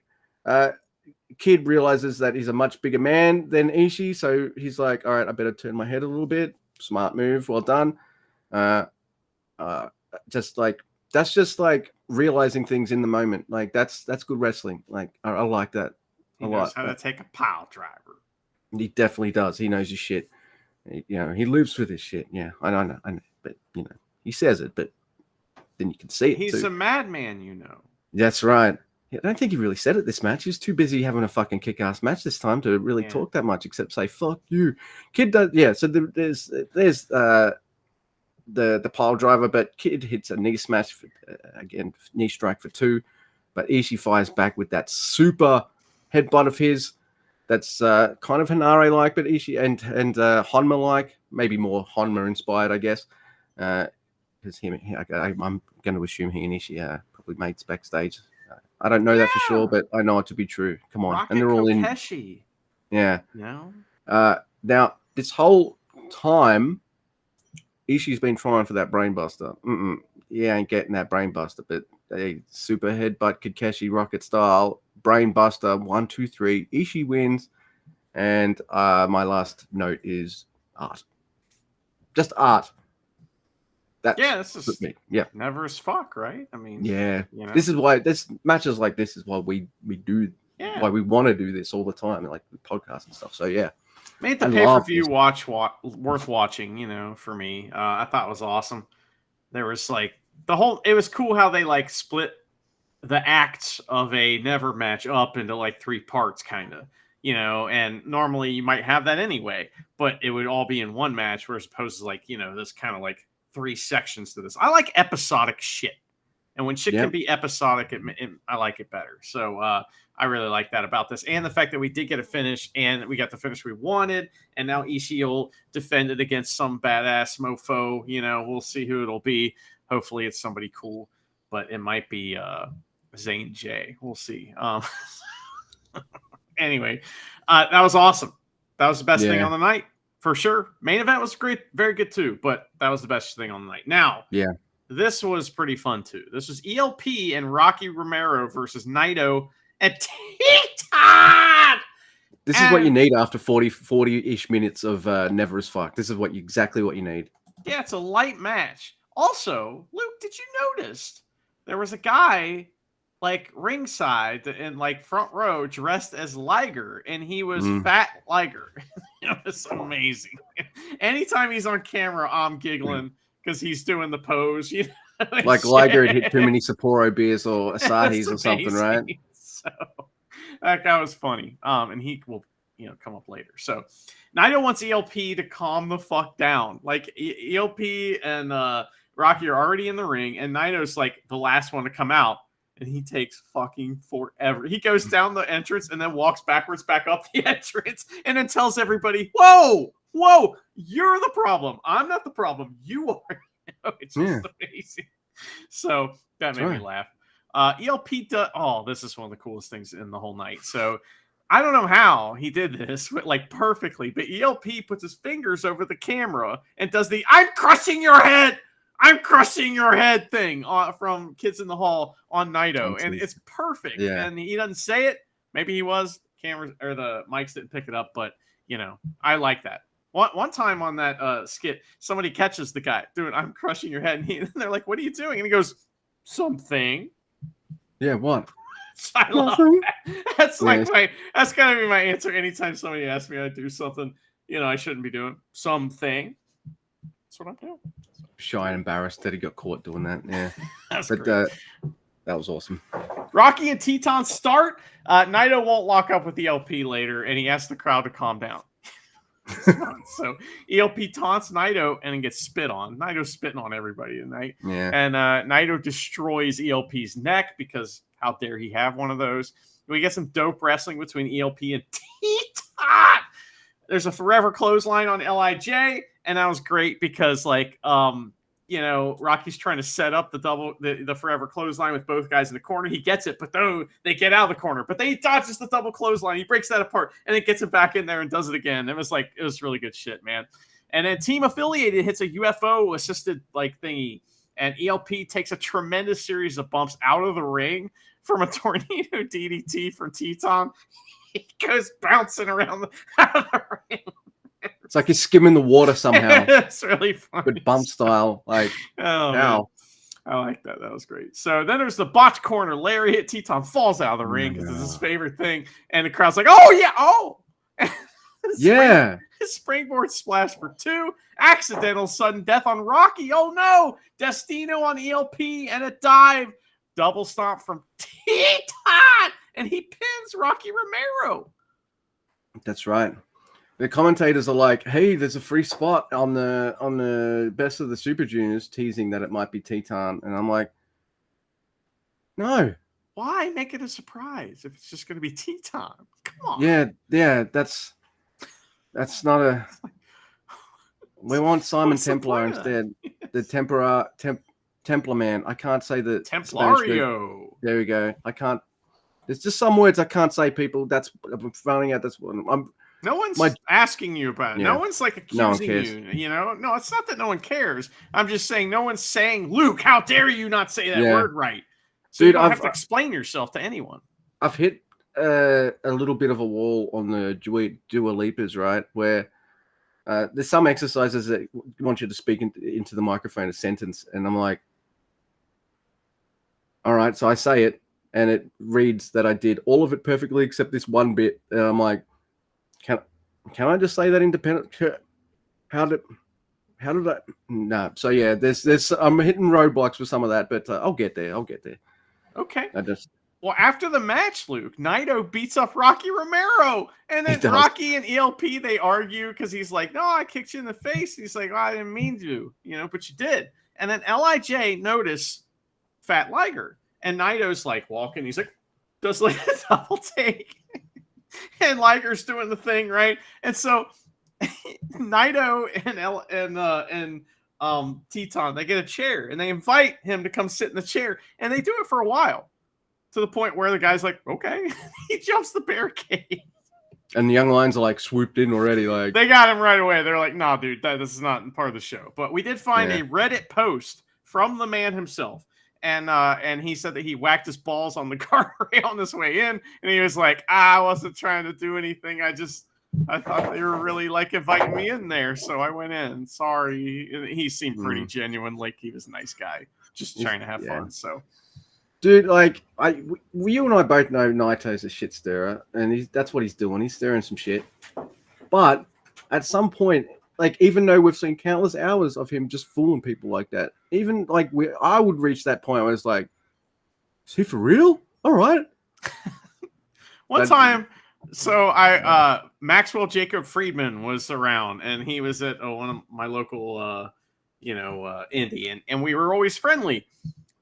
[SPEAKER 1] Kid realizes that he's a much bigger man than Ishii, so he's like, all right, I better turn my head a little bit. Smart move, well done. Just like that's just like realizing things in the moment. Like that's good wrestling. Like I like that
[SPEAKER 2] He
[SPEAKER 1] a
[SPEAKER 2] knows
[SPEAKER 1] lot.
[SPEAKER 2] how to take a pile driver.
[SPEAKER 1] He definitely does. He knows his shit. He lives with his shit. Yeah, I know. But he says it, but then you can see it.
[SPEAKER 2] He's
[SPEAKER 1] too.
[SPEAKER 2] a madman,
[SPEAKER 1] That's right. I don't think he really said it this match. He was too busy having a fucking kick-ass match this time to really talk that much, except say "fuck you." Kid does, yeah. So there's the pile driver, but Kid hits a knee smash for, again, knee strike for 2, but Ishii fires back with that super headbutt of his. That's kind of Hanare-like, but Ishii and Honma-like, maybe more Honma-inspired, I guess. Because I'm going to assume he and Ishii probably mates backstage. I don't know that for sure, but I know it to be true. Come on.
[SPEAKER 2] Rocket
[SPEAKER 1] and they're all
[SPEAKER 2] Kokeshi.
[SPEAKER 1] Yeah.
[SPEAKER 2] No.
[SPEAKER 1] Now, this whole time, Ishii's been trying for that brainbuster. He ain't getting that brainbuster, but a super headbutt Kokeshi Rocket style brainbuster. 1, 2, 3. Ishii wins. And my last note is art. Just art.
[SPEAKER 2] This is
[SPEAKER 1] me. Yeah.
[SPEAKER 2] Never as fuck, right? I mean,
[SPEAKER 1] This is why matches like this is why we do why we want to do this all the time, like the podcast and stuff. So yeah,
[SPEAKER 2] made the pay-per-view worth watching. For me, I thought it was awesome. There was like it was cool how they like split the acts of a Never match up into like 3 parts, kind of. And normally you might have that anyway, but it would all be in one match, whereas opposed to like this kind of like 3 sections to this. I like episodic shit, and when shit can be episodic, I like it better. So I really like that about this, and the fact that we did get a finish, and we got the finish we wanted, and now Ishii will defend it against some badass mofo. We'll see who it'll be. Hopefully, it's somebody cool, but it might be Zane J. We'll see. Anyway, that was awesome. That was the best thing on the night. For sure. Main event was great, very good too, but that was the best thing on the night. Now, this was pretty fun too. This was ELP and Rocky Romero versus Naito and Teton.
[SPEAKER 1] This is what you need after 40-ish minutes of Never as Fuck. This is exactly what you need.
[SPEAKER 2] Yeah, it's a light match. Also, Luke, did you notice there was a guy like ringside in like front row dressed as Liger, and he was Fat Liger. It's amazing. Anytime he's on camera, I'm giggling because he's doing the pose.
[SPEAKER 1] Like Liger had hit too many Sapporo beers or Asahis or something, right?
[SPEAKER 2] So that guy was funny. And he will come up later. So Naito wants ELP to calm the fuck down. Like ELP and Rocky are already in the ring, and Naito's like the last one to come out. And he takes fucking forever. He goes down the entrance and then walks backwards back up the entrance and then tells everybody, whoa, you're the problem. I'm not the problem. You are. It's just amazing. So that made me laugh. ELP this is one of the coolest things in the whole night. So I don't know how he did this like perfectly, but ELP puts his fingers over the camera and does the I'm crushing your head thing from Kids in the Hall on Naito, and it's perfect. And he doesn't say it. Maybe he was. Cameras or the mics didn't pick it up, but I like that. One time on that skit, somebody catches the guy doing "I'm crushing your head," and they're like, "What are you doing?" And he goes, "Something."
[SPEAKER 1] Yeah, what?
[SPEAKER 2] So I love that. That's that's gotta be my answer anytime somebody asks me I do something I shouldn't be doing. Something. That's what I'm doing.
[SPEAKER 1] Shy and embarrassed that he got caught doing that. Yeah.
[SPEAKER 2] But
[SPEAKER 1] that was awesome.
[SPEAKER 2] Rocky and Teton start. Naito won't lock up with ELP later, and he asks the crowd to calm down. So ELP taunts Naito and then gets spit on. Naito's spitting on everybody tonight. Yeah. And Naito destroys ELP's neck because how dare he have one of those. We get some dope wrestling between ELP and Teton. There's a forever clothesline on LIJ, and that was great because Rocky's trying to set up the forever clothesline with both guys in the corner. He gets it, but they get out of the corner. But then he dodges the double clothesline. He breaks that apart and then gets it back in there and does it again. It was really good shit, man. And then Team Affiliated hits a UFO assisted thingy and ELP takes a tremendous series of bumps out of the ring from a tornado DDT for Teton. He goes bouncing around out of the ring.
[SPEAKER 1] It's like he's skimming the water somehow.
[SPEAKER 2] It's really funny.
[SPEAKER 1] Good bump style. Like,
[SPEAKER 2] oh,
[SPEAKER 1] wow.
[SPEAKER 2] Man. I like that. That was great. So then there's the botch corner lariat. Teton falls out of the ring because it's his favorite thing. And the crowd's like, oh, yeah. Oh.
[SPEAKER 1] Yeah.
[SPEAKER 2] His springboard splash for 2. Accidental sudden death on Rocky. Oh, no. Destino on ELP and a dive. Double stomp from Teton. And he pins Rocky Romero.
[SPEAKER 1] That's right. The commentators are like, hey, there's a free spot on the Best of the Super Juniors, teasing that it might be Teton. And I'm like, no.
[SPEAKER 2] Why make it a surprise if it's just going to be Teton? Come on.
[SPEAKER 1] Yeah, that's not a... We want Simon Templar instead. The Templar man. I can't say the
[SPEAKER 2] Templario.
[SPEAKER 1] There we go. I can't... There's just some words I can't say, people. I'm finding out that's what
[SPEAKER 2] No one's asking you about it. Yeah. No one's like accusing you. You know, no, it's not that no one cares. I'm just saying no one's saying, Luke, how dare you not say that word right? So dude, you don't have to explain yourself to anyone.
[SPEAKER 1] I've hit a little bit of a wall on the Dua Lipas, right? Where there's some exercises that want you to speak into the microphone a sentence, and I'm like, all right, so I say it, and it reads that I did all of it perfectly except this one bit, and I'm like, Can I just say that independent? How did I? No. So yeah, there's I'm hitting roadblocks with some of that, but I'll get there.
[SPEAKER 2] Okay. Well, after the match, Luke, Naito beats up Rocky Romero, and then Rocky and ELP they argue because he's like, "No, I kicked you in the face." He's like, "I didn't mean to, but you did." And then LIJ notice Fat Liger, and Naito's like walking. He's like, does like a double take. And Liger's doing the thing, right? And so Naito and Teton, they get a chair and they invite him to come sit in the chair, and they do it for a while to the point where the guy's like, okay. He jumps the barricade.
[SPEAKER 1] And the Young Lions are like swooped in already. Like
[SPEAKER 2] they got him right away. They're like, nah, dude, this is not part of the show. But we did find a Reddit post from the man himself. And he said that he whacked his balls on the guardrail on his way in, and he was like, I wasn't trying to do anything. I thought they were really like inviting me in there, so I went in. Sorry. He seemed pretty genuine, like he was a nice guy, just trying to have fun. So,
[SPEAKER 1] dude, like you and I both know Naito's a shit stirrer, and that's what he's doing. He's stirring some shit. But at some point, like, even though we've seen countless hours of him just fooling people like that, even like I would reach that point where it's like, is he for real? All right.
[SPEAKER 2] One time, so Maxwell Jacob Friedman was around, and he was at one of my local, indie, and we were always friendly.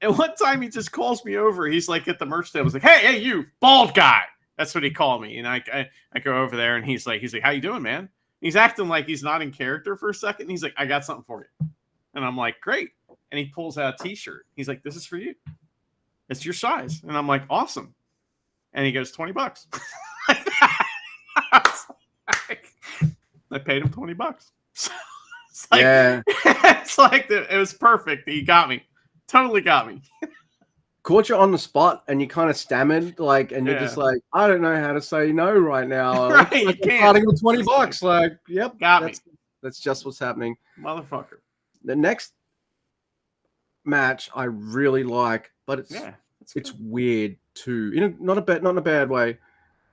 [SPEAKER 2] And one time he just calls me over. He's like at the merch table. He's like, hey, you bald guy. That's what he called me. And I go over there, and he's like, how you doing, man? He's acting like he's not in character for a second. He's like, I got something for you. And I'm like, great. And he pulls out a t-shirt. He's like, this is for you. It's your size. And I'm like, awesome. And he goes, $20. I paid him $20. So it's like, it's like it was perfect. He got me. Totally got me.
[SPEAKER 1] Caught you on the spot, and you kind of stammered, like, and you're just like, I don't know how to say no right now.
[SPEAKER 2] Right,
[SPEAKER 1] like, starting with $20, like, yep,
[SPEAKER 2] got me.
[SPEAKER 1] That's just what's happening,
[SPEAKER 2] motherfucker.
[SPEAKER 1] The next match I really like, but it's weird too. Not in a bad way.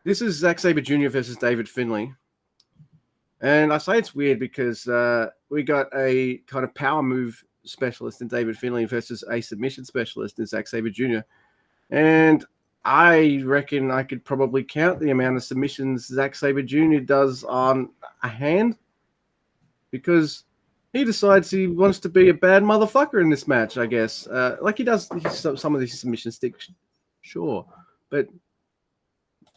[SPEAKER 1] This is Zack Sabre Jr. versus David Finlay, and I say it's weird because we got a kind of power move specialist in David Finlay versus a submission specialist in Zack Sabre Jr. And I reckon I could probably count the amount of submissions Zack Sabre Jr. does on a hand, because he decides he wants to be a bad motherfucker in this match, I guess. Like he does some of these submission sticks, sure. But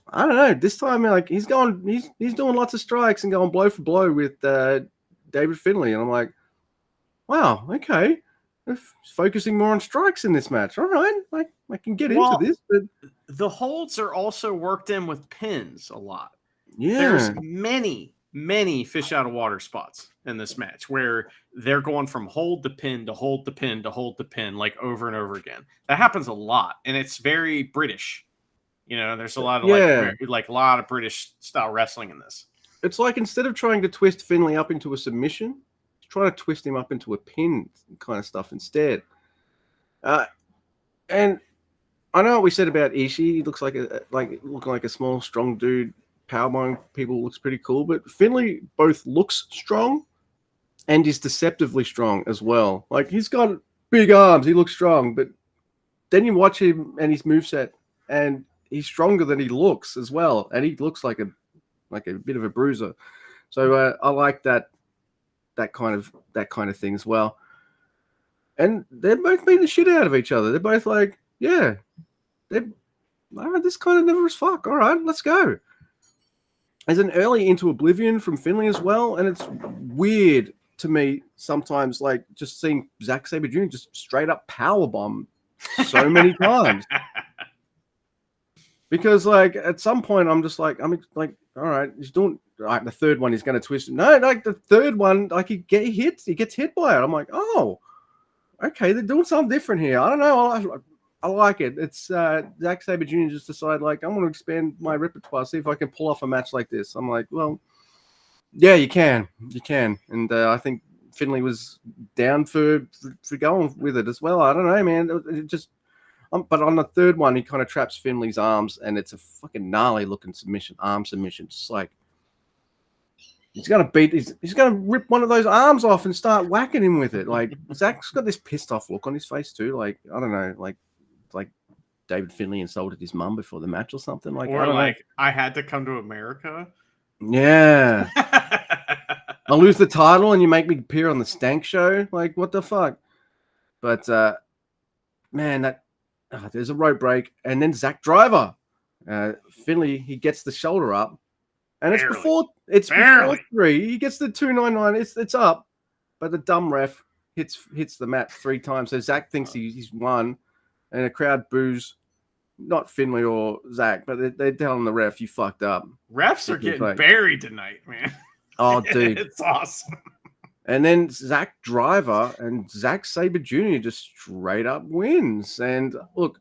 [SPEAKER 1] I don't know. This time, like, he's doing lots of strikes and going blow for blow with David Finlay. And I'm like, wow, okay. Focusing more on strikes in this match. All right, I can get into this. But
[SPEAKER 2] the holds are also worked in with pins a lot.
[SPEAKER 1] Yeah.
[SPEAKER 2] There's many many fish out of water spots in this match where they're going from hold to pin to hold to pin to hold to pin, like over and over again. That happens a lot, and it's very British. You know, there's a lot of like a lot of British style wrestling in this.
[SPEAKER 1] It's like instead of trying to twist Finlay up into a submission, try to twist him up into a pin kind of stuff instead. And I know what we said about Ishii. He looks like looking like a small, strong dude. Powerbomb people looks pretty cool, but Finlay both looks strong and is deceptively strong as well. Like he's got big arms, he looks strong, but then you watch him and his moveset, and he's stronger than he looks as well, and he looks like a bit of a bruiser. So I like that kind of thing as well. And they're both beating the shit out of each other. They're both like, yeah, this kind of never as fuck. All right, let's go. There's an early into oblivion from Finlay as well, and it's weird to me sometimes, like just seeing Zack Sabre Jr. just straight up powerbomb so many times. Because like at some point I'm like, all right, he's doing right. The third one he's going to twist. No, like the third one, like he gets hit by it. I'm like, oh, okay, they're doing something different here. I don't know. I like it. It's Zack Sabre Jr. just decided like I'm going to expand my repertoire, see if I can pull off a match like this. I'm like, well, yeah, you can, and I think Finlay was down for going with it as well. I don't know, man. It just. But on the third one, he kind of traps Finlay's arms, and it's a fucking gnarly looking arm submission. Just like he's gonna rip one of those arms off and start whacking him with it. Like Zach's got this pissed off look on his face too. like I don't know, like David Finlay insulted his mum before the match or something. Like,
[SPEAKER 2] or like I had to come to America.
[SPEAKER 1] Yeah, I'll lose the title and you make me appear on the Stank Show. Like, what the fuck? But man, there's a rope break, and then Zack Driver. Finlay, he gets the shoulder up, and before 3. He gets the 299. It's up, but the dumb ref hits the mat 3 times. So Zack thinks he's won, and the crowd boos. Not Finlay or Zack, but they're telling the ref, "You fucked up."
[SPEAKER 2] Refs are getting buried tonight, man.
[SPEAKER 1] Oh, dude,
[SPEAKER 2] it's awesome.
[SPEAKER 1] And then Zack Driver and Zack Sabre Jr. just straight up wins. And look,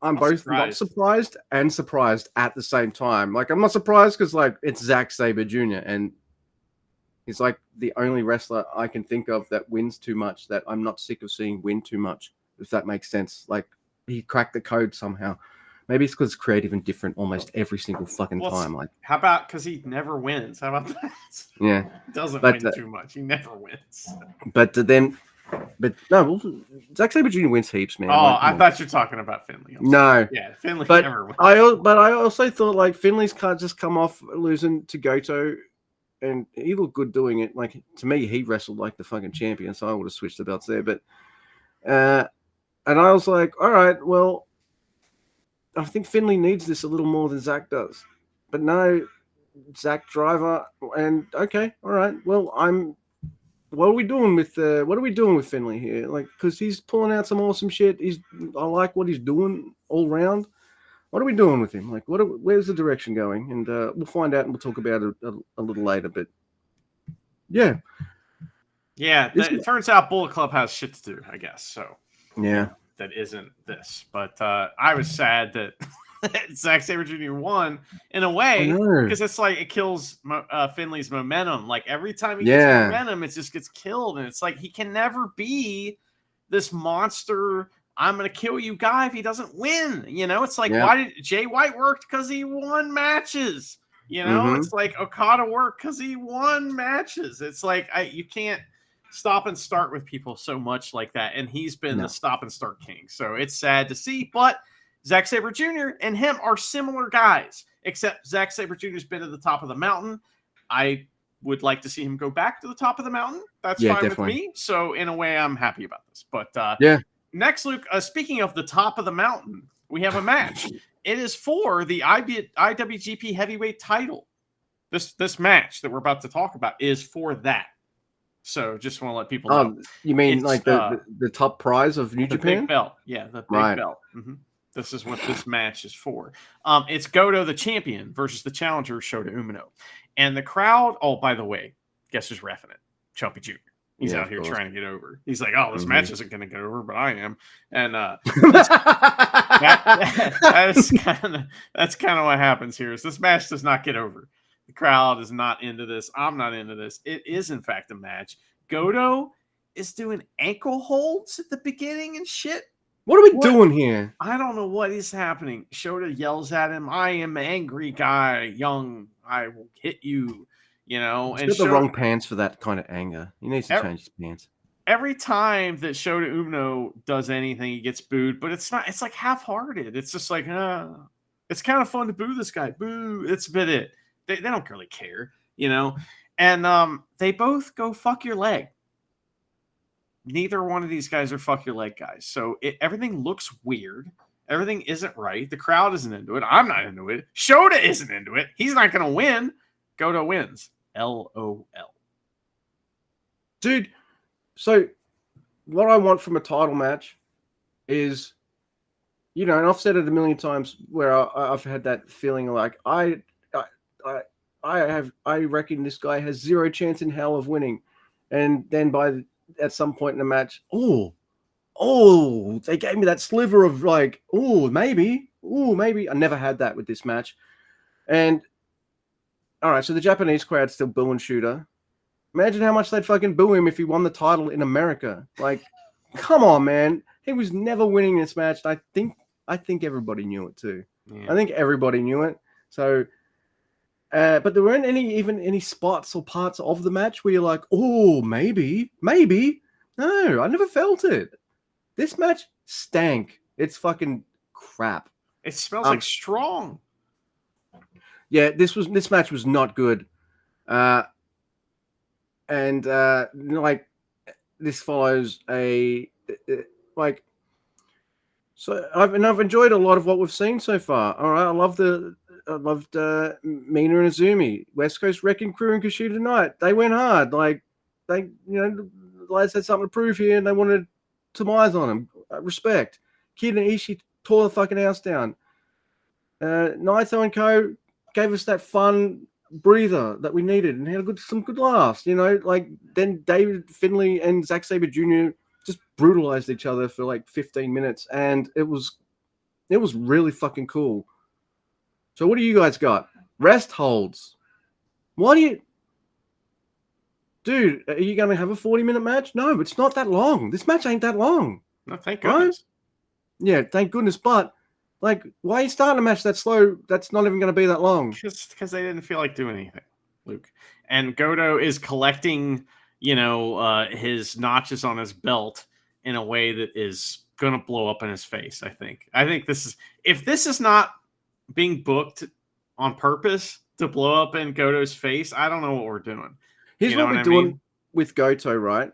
[SPEAKER 1] I'm both not surprised and surprised at the same time. Like, I'm not surprised because, like, it's Zack Sabre Jr. and he's like the only wrestler I can think of that wins too much, that I'm not sick of seeing win too much, if that makes sense. Like, he cracked the code somehow. Maybe it's because it's creative and different almost every single fucking time. Like,
[SPEAKER 2] how about because he never wins? How about that?
[SPEAKER 1] Yeah,
[SPEAKER 2] he doesn't win too much. He never wins.
[SPEAKER 1] But Zack Sabre Jr. wins heaps, man.
[SPEAKER 2] Oh, I thought you were talking about Finlay.
[SPEAKER 1] No,
[SPEAKER 2] yeah, Finlay never wins.
[SPEAKER 1] I also thought like Finlay's can't just come off losing to Goto, and he looked good doing it. Like, to me, he wrestled like the fucking champion, so I would have switched the belts there. But and I was like, all right, well, I think Finlay needs this a little more than Zack does. But no, Zack Driver, and okay, all right. Well, what are we doing with Finlay here? Like, because he's pulling out some awesome shit. I like what he's doing all round. What are we doing with him? Like, where's the direction going? And we'll find out, and we'll talk about it a little later. But yeah,
[SPEAKER 2] it turns out Bullet Club has shit to do, I guess. So
[SPEAKER 1] yeah.
[SPEAKER 2] That isn't this, but I was sad that Zack Sabre Jr. won in a way because it's like it kills Finlay's momentum. Like, every time he gets momentum, it just gets killed, and it's like he can never be this monster, I'm gonna kill you guy if he doesn't win. You know, it's like why did Jay White work? Because he won matches. You know, it's like Okada worked because he won matches. It's like you can't stop and start with people so much like that, and he's been the stop and start king. So it's sad to see, but Zack Sabre Jr. and him are similar guys, except Zack Sabre Jr.'s been at the top of the mountain. I would like to see him go back to the top of the mountain. That's fine with me. So in a way, I'm happy about this. But next, Luke, speaking of the top of the mountain, we have a match. It is for the IWGP Heavyweight title. This match that we're about to talk about is for that. So just want to let people know.
[SPEAKER 1] You mean like the top prize of New Japan?
[SPEAKER 2] Big belt. Yeah, the big belt. Mm-hmm. This is what this match is for. It's Goto, the champion, versus the challenger, Shota Umino. And the crowd, oh, by the way, guess who's reffing it? Chumpy Jr. He's out here trying to get over. He's like, oh, this match isn't going to get over, but I am. And that's kind of what happens here. Is this match does not get over. The crowd is not into this. I'm not into this. It is, in fact, a match. Goto is doing ankle holds at the beginning and shit.
[SPEAKER 1] What are we doing here?
[SPEAKER 2] I don't know what is happening. Shota yells at him, I am an angry guy, young. I will hit you, you know.
[SPEAKER 1] He's got the wrong pants for that kind of anger. He needs to change his pants.
[SPEAKER 2] Every time that Shota Umino does anything, he gets booed, but it's not. It's like half-hearted. It's just like, it's kind of fun to boo this guy. Boo. It's a bit it. They don't really care, you know. And they both go fuck your leg. Neither one of these guys are fuck your leg guys. So everything looks weird. Everything isn't right. The crowd isn't into it. I'm not into it. Shota isn't into it. He's not going to win. Goto wins. LOL.
[SPEAKER 1] Dude, so what I want from a title match is, you know, and I've said it a million times where I've had that feeling like I reckon this guy has zero chance in hell of winning. And then at some point in the match, they gave me that sliver of like, maybe. I never had that with this match. And all right, so the Japanese crowd's still booing Shooter. Imagine how much they'd fucking boo him if he won the title in America. Like, come on, man. He was never winning this match. I think everybody knew it too. Yeah. I think everybody knew it. So, but there weren't any spots or parts of the match where you're like, maybe. No, I never felt it. This match stank. It's fucking crap.
[SPEAKER 2] It smells like strong.
[SPEAKER 1] Yeah, this match was not good. And like this follows so I've enjoyed a lot of what we've seen so far. All right, I loved Mina and Azumi, West Coast Wrecking Crew and Kushida Knight. They went hard. Like the lads had something to prove here, and they wanted some eyes on them. Respect. Kid and Ishii tore the fucking house down. Naito and Co gave us that fun breather that we needed and had some good laughs. You know, like then David Finlay and Zack Sabre Jr. just brutalized each other for like 15 minutes, and it was really fucking cool. So what do you guys got? Rest holds. What do you... Dude, are you going to have a 40-minute match? No, it's not that long. This match ain't that long.
[SPEAKER 2] No, thank goodness.
[SPEAKER 1] Right? Yeah, thank goodness. But, like, why are you starting a match that slow that's not even going to be that long?
[SPEAKER 2] Just because they didn't feel like doing anything, Luke. And Goto is collecting, his notches on his belt in a way that is going to blow up in his face, I think. If this is not being booked on purpose to blow up in Goto's face, I don't know what we're doing.
[SPEAKER 1] Here's what we're doing with Goto, right?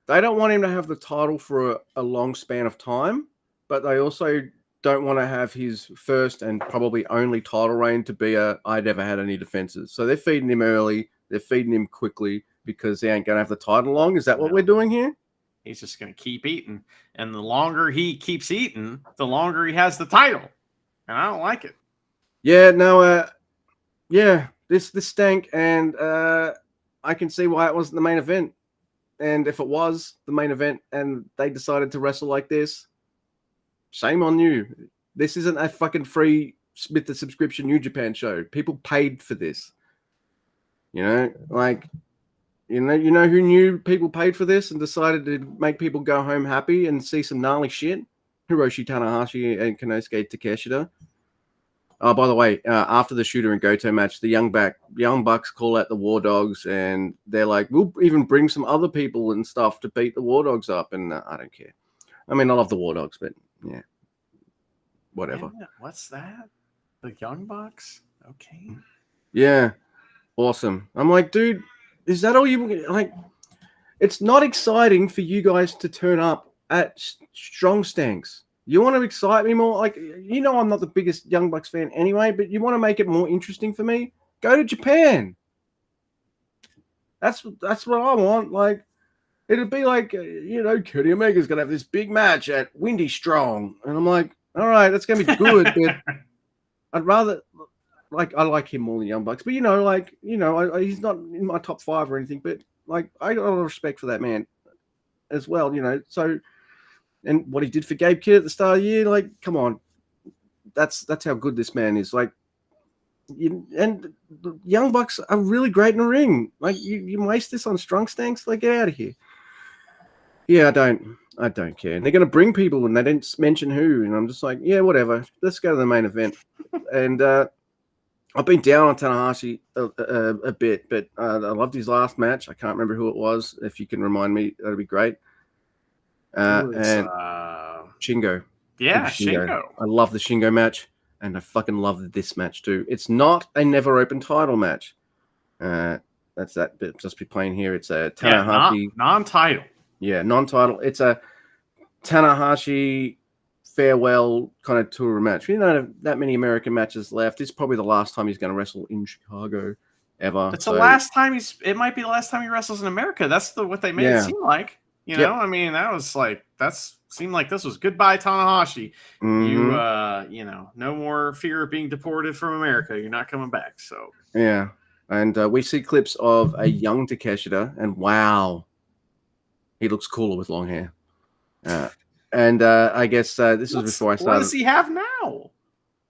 [SPEAKER 1] They don't want him to have the title for a long span of time, but they also don't want to have his first and probably only title reign to be I never had any defenses. So they're feeding him early. They're feeding him quickly because he ain't going to have the title long. Is that what we're doing here?
[SPEAKER 2] He's just going to keep eating. And the longer he keeps eating, the longer he has the title. And I don't like it.
[SPEAKER 1] Yeah, no, this stank, and I can see why it wasn't the main event. And if it was the main event and they decided to wrestle like this, shame on you. This isn't a fucking free with the subscription New Japan show. People paid for this. You know who knew people paid for this and decided to make people go home happy and see some gnarly shit? Hiroshi Tanahashi and Konosuke Takeshita. Oh, by the way, after the Shooter and Goto match, the Young Bucks call out the War Dogs, and they're like, we'll even bring some other people and stuff to beat the War Dogs up. And I don't care. I mean, I love the War Dogs, but yeah, whatever.
[SPEAKER 2] Man, what's that? The Young Bucks? Okay.
[SPEAKER 1] Yeah, awesome. I'm like, dude, is that all you like? It's not exciting for you guys to turn up at Strong Stanks. You want to excite me more? Like, I'm not the biggest Young Bucks fan anyway, but you want to make it more interesting for me? Go to Japan. That's what I want. Like, it'd be like, Kenny Omega's going to have this big match at Windy Strong. And I'm like, all right, that's gonna be good, but I'd rather I like him more than Young Bucks, but he's not in my top 5 or anything, but like I got a lot of respect for that man as well, So, and what he did for Gabe Kidd at the start of the year, like, come on, that's how good this man is. Like, and the Young Bucks are really great in the ring. Like, you waste this on strong stanks, like, get out of here. Yeah, I don't care. And they're going to bring people, and they didn't mention who, and I'm just like, yeah, whatever. Let's go to the main event. And I've been down on Tanahashi a bit, but I loved his last match. I can't remember who it was. If you can remind me, that'd be great. And Shingo.
[SPEAKER 2] Yeah, Shingo.
[SPEAKER 1] I love the Shingo match, and I fucking love this match too. It's not a never open title match. That's that bit. Just be playing here. It's a Tanahashi
[SPEAKER 2] non-title.
[SPEAKER 1] Yeah, non-title. It's a Tanahashi farewell kind of tour match. We don't have that many American matches left. This is probably the last time he's going to wrestle in Chicago ever.
[SPEAKER 2] It's the last time it might be the last time he wrestles in America. That's what they made it seem like. I mean, seemed like this was goodbye Tanahashi.
[SPEAKER 1] Mm-hmm.
[SPEAKER 2] No more fear of being deported from America. You're not coming back. So
[SPEAKER 1] yeah, and we see clips of a young Takeshita, and wow, he looks cooler with long hair. And I guess this was before I started.
[SPEAKER 2] What does he have now?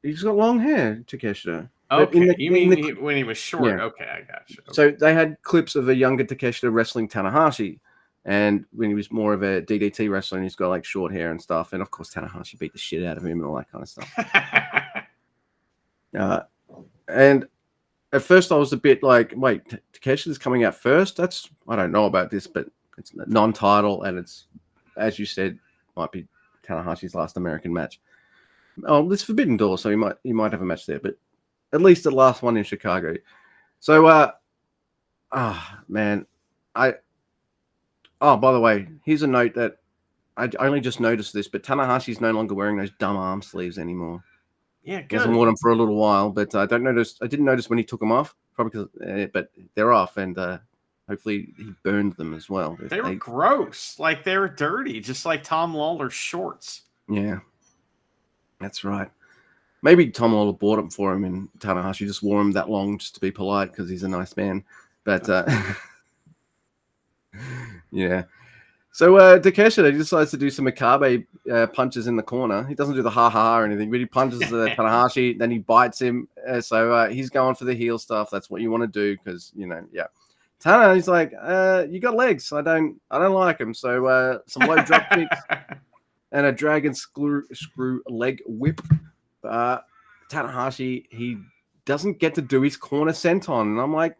[SPEAKER 1] He's got long hair, Takeshita.
[SPEAKER 2] Okay, you mean when he was short? Yeah. Okay, I got you. Okay.
[SPEAKER 1] So they had clips of a younger Takeshita wrestling Tanahashi, and when he was more of a DDT wrestler, and he's got like short hair and stuff. And of course, Tanahashi beat the shit out of him and all that kind of stuff. And at first, I was a bit like, wait, Takeshita's coming out first? I don't know about this, but it's non-title, and it's, as you said, might be Tanahashi's last American match. Oh, it's Forbidden Door, so he might have a match there, but at least the last one in Chicago. So, man, by the way, here's a note that I only just noticed this, but Tanahashi's no longer wearing those dumb arm sleeves anymore.
[SPEAKER 2] Yeah, good.
[SPEAKER 1] He hasn't worn them for a little while, but I didn't notice when he took them off, probably because, but they're off, and hopefully he burned them as well.
[SPEAKER 2] They were gross. Like, they were dirty, just like Tom Lawler's shorts.
[SPEAKER 1] Yeah, that's right. Maybe Tom Lawler bought them for him, and Tanahashi just wore them that long just to be polite because he's a nice man. But yeah. So Takeshita decides to do some Makabe punches in the corner. He doesn't do the ha-ha or anything, but he punches Tanahashi, then he bites him. So he's going for the heel stuff. That's what you want to do because, yeah. Tana, he's like, you got legs. I don't like them. So some low drop kicks and a dragon screw leg whip. Tanahashi, he doesn't get to do his corner senton. And I'm like,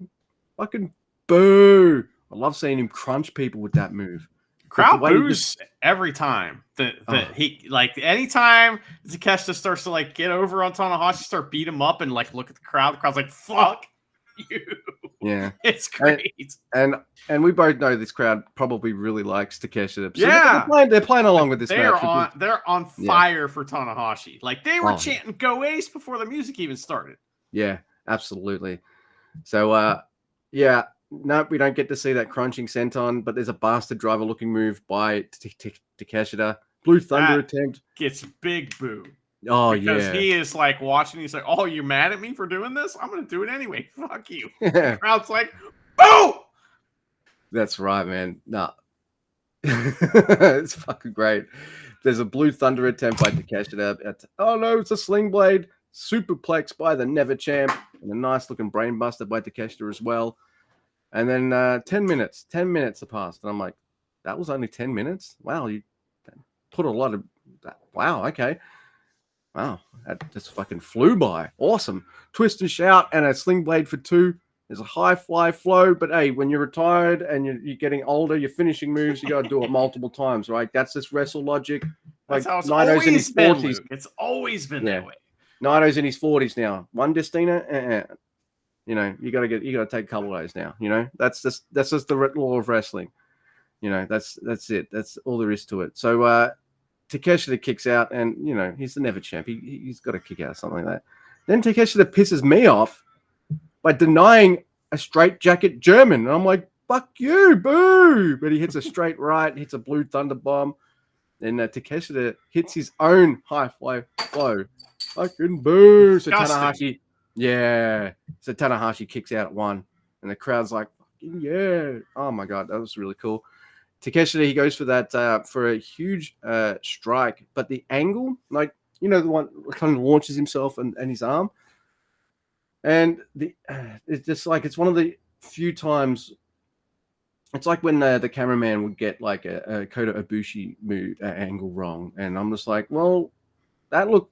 [SPEAKER 1] fucking boo. I love seeing him crunch people with that move.
[SPEAKER 2] Crowd boos every time that he, like, anytime Takeshita starts to like get over on Tanahashi, start beat him up and like look at the crowd. The crowd's like, fuck you.
[SPEAKER 1] Yeah,
[SPEAKER 2] it's great.
[SPEAKER 1] And we both know this crowd probably really likes Takeshita. So
[SPEAKER 2] yeah,
[SPEAKER 1] they're playing along with this match.
[SPEAKER 2] They're on fire for Tanahashi. Like, they were chanting "Go Ace" before the music even started.
[SPEAKER 1] Yeah, absolutely. So yeah, no, we don't get to see that crunching senton, but there's a bastard driver looking move by Takeshita. Blue Thunder attempt
[SPEAKER 2] gets big boo.
[SPEAKER 1] Oh,
[SPEAKER 2] because
[SPEAKER 1] yeah.
[SPEAKER 2] he is like watching. He's like, "Oh, you're mad at me for doing this? I'm going to do it anyway. Fuck you." The crowd's like, "Boo!"
[SPEAKER 1] That's right, man. Nah. It's fucking great. There's a Blue Thunder attempt by Takeshita. Oh, no, it's a Sling Blade. Superplex by the Never Champ. And a nice looking brain buster by Takeshita as well. And then 10 minutes have passed. And I'm like, that was only 10 minutes? Wow, you put a lot of that. Wow, okay. Wow, that just fucking flew by. Awesome. Twist and shout and a Sling Blade for 2. There's a high fly flow, but hey, when you're retired and you're getting older, your finishing moves, you got to do it multiple times, right? That's just wrestle logic.
[SPEAKER 2] Like, that's how it's always been, Luke. It's always been that way.
[SPEAKER 1] Naito's in his 40s now. One Destina, you got to take a couple of days now. That's just the law of wrestling. That's it. That's all there is to it. So Takeshita kicks out, and he's the Never Champ. He's got to kick out something like that. Then Takeshita pisses me off by denying a straight jacket German, and I'm like, "Fuck you, boo!" But he hits a straight right, hits a Blue Thunder bomb. then Takeshita hits his own high fly flow. Fucking boo! So
[SPEAKER 2] Disgusting.
[SPEAKER 1] Tanahashi, yeah. So Tanahashi kicks out at 1, and the crowd's like, yeah. Oh my god, that was really cool. Takeshita, he goes for that for a huge strike, but the angle, like, you know, the one kind of launches himself and his arm, and it's just like, it's one of the few times. It's like when the cameraman would get like a Kota Ibushi move angle wrong, and I'm just like, well, that looked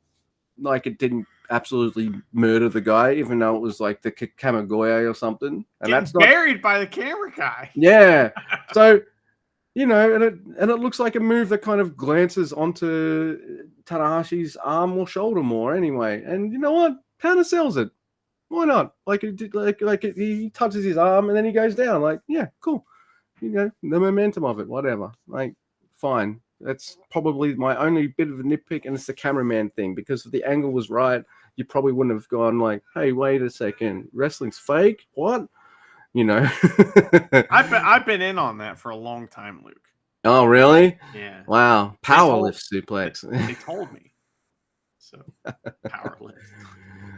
[SPEAKER 1] like it didn't absolutely murder the guy, even though it was like the Kamigoye or something, and
[SPEAKER 2] Getting
[SPEAKER 1] that's not
[SPEAKER 2] buried by the camera guy.
[SPEAKER 1] yeah. So, you know, and it looks like a move that kind of glances onto Tanahashi's arm or shoulder more anyway. And you know what? Tana sells it. Why not? Like it did, he touches his arm and then he goes down. Like, yeah, cool. You know, the momentum of it, whatever. Like, fine. That's probably my only bit of a nitpick, and it's the cameraman thing, because if the angle was right, you probably wouldn't have gone like, hey, wait a second, wrestling's fake? What? You know.
[SPEAKER 2] I've been in on that for a long time, Luke.
[SPEAKER 1] Oh, really?
[SPEAKER 2] Yeah.
[SPEAKER 1] Wow. Powerlift suplex.
[SPEAKER 2] They told me. So, powerlift.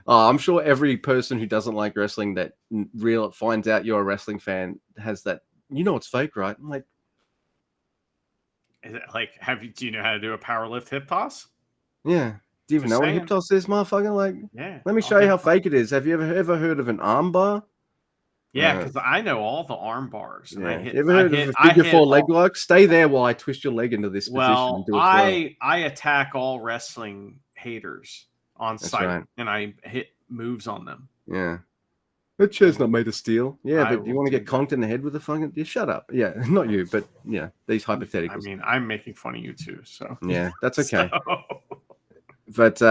[SPEAKER 1] Oh, I'm sure every person who doesn't like wrestling that finds out you're a wrestling fan has that. You know it's fake, right? I'm like,
[SPEAKER 2] is it like, do you know how to do a powerlift hip toss?
[SPEAKER 1] yeah. Do you even
[SPEAKER 2] Just
[SPEAKER 1] know what a
[SPEAKER 2] saying.
[SPEAKER 1] hip toss is, motherfucker? Like,
[SPEAKER 2] Yeah.
[SPEAKER 1] let me show you how fake it is. Have you ever heard of an arm bar?
[SPEAKER 2] Yeah, because I know all the arm bars. And
[SPEAKER 1] Yeah. You ever heard of a figure 4 leg lock? Stay there while I twist your leg into this position and do a twirl.
[SPEAKER 2] I attack all wrestling haters on site,
[SPEAKER 1] right.
[SPEAKER 2] and I hit moves on them.
[SPEAKER 1] Yeah. That chair's not made of steel. Yeah,
[SPEAKER 2] I
[SPEAKER 1] but you want to get conked in the head with a fucking... Yeah, shut up. Yeah, not you, but yeah, these hypotheticals.
[SPEAKER 2] I mean, I'm making fun of you too, so...
[SPEAKER 1] Yeah, that's okay. But,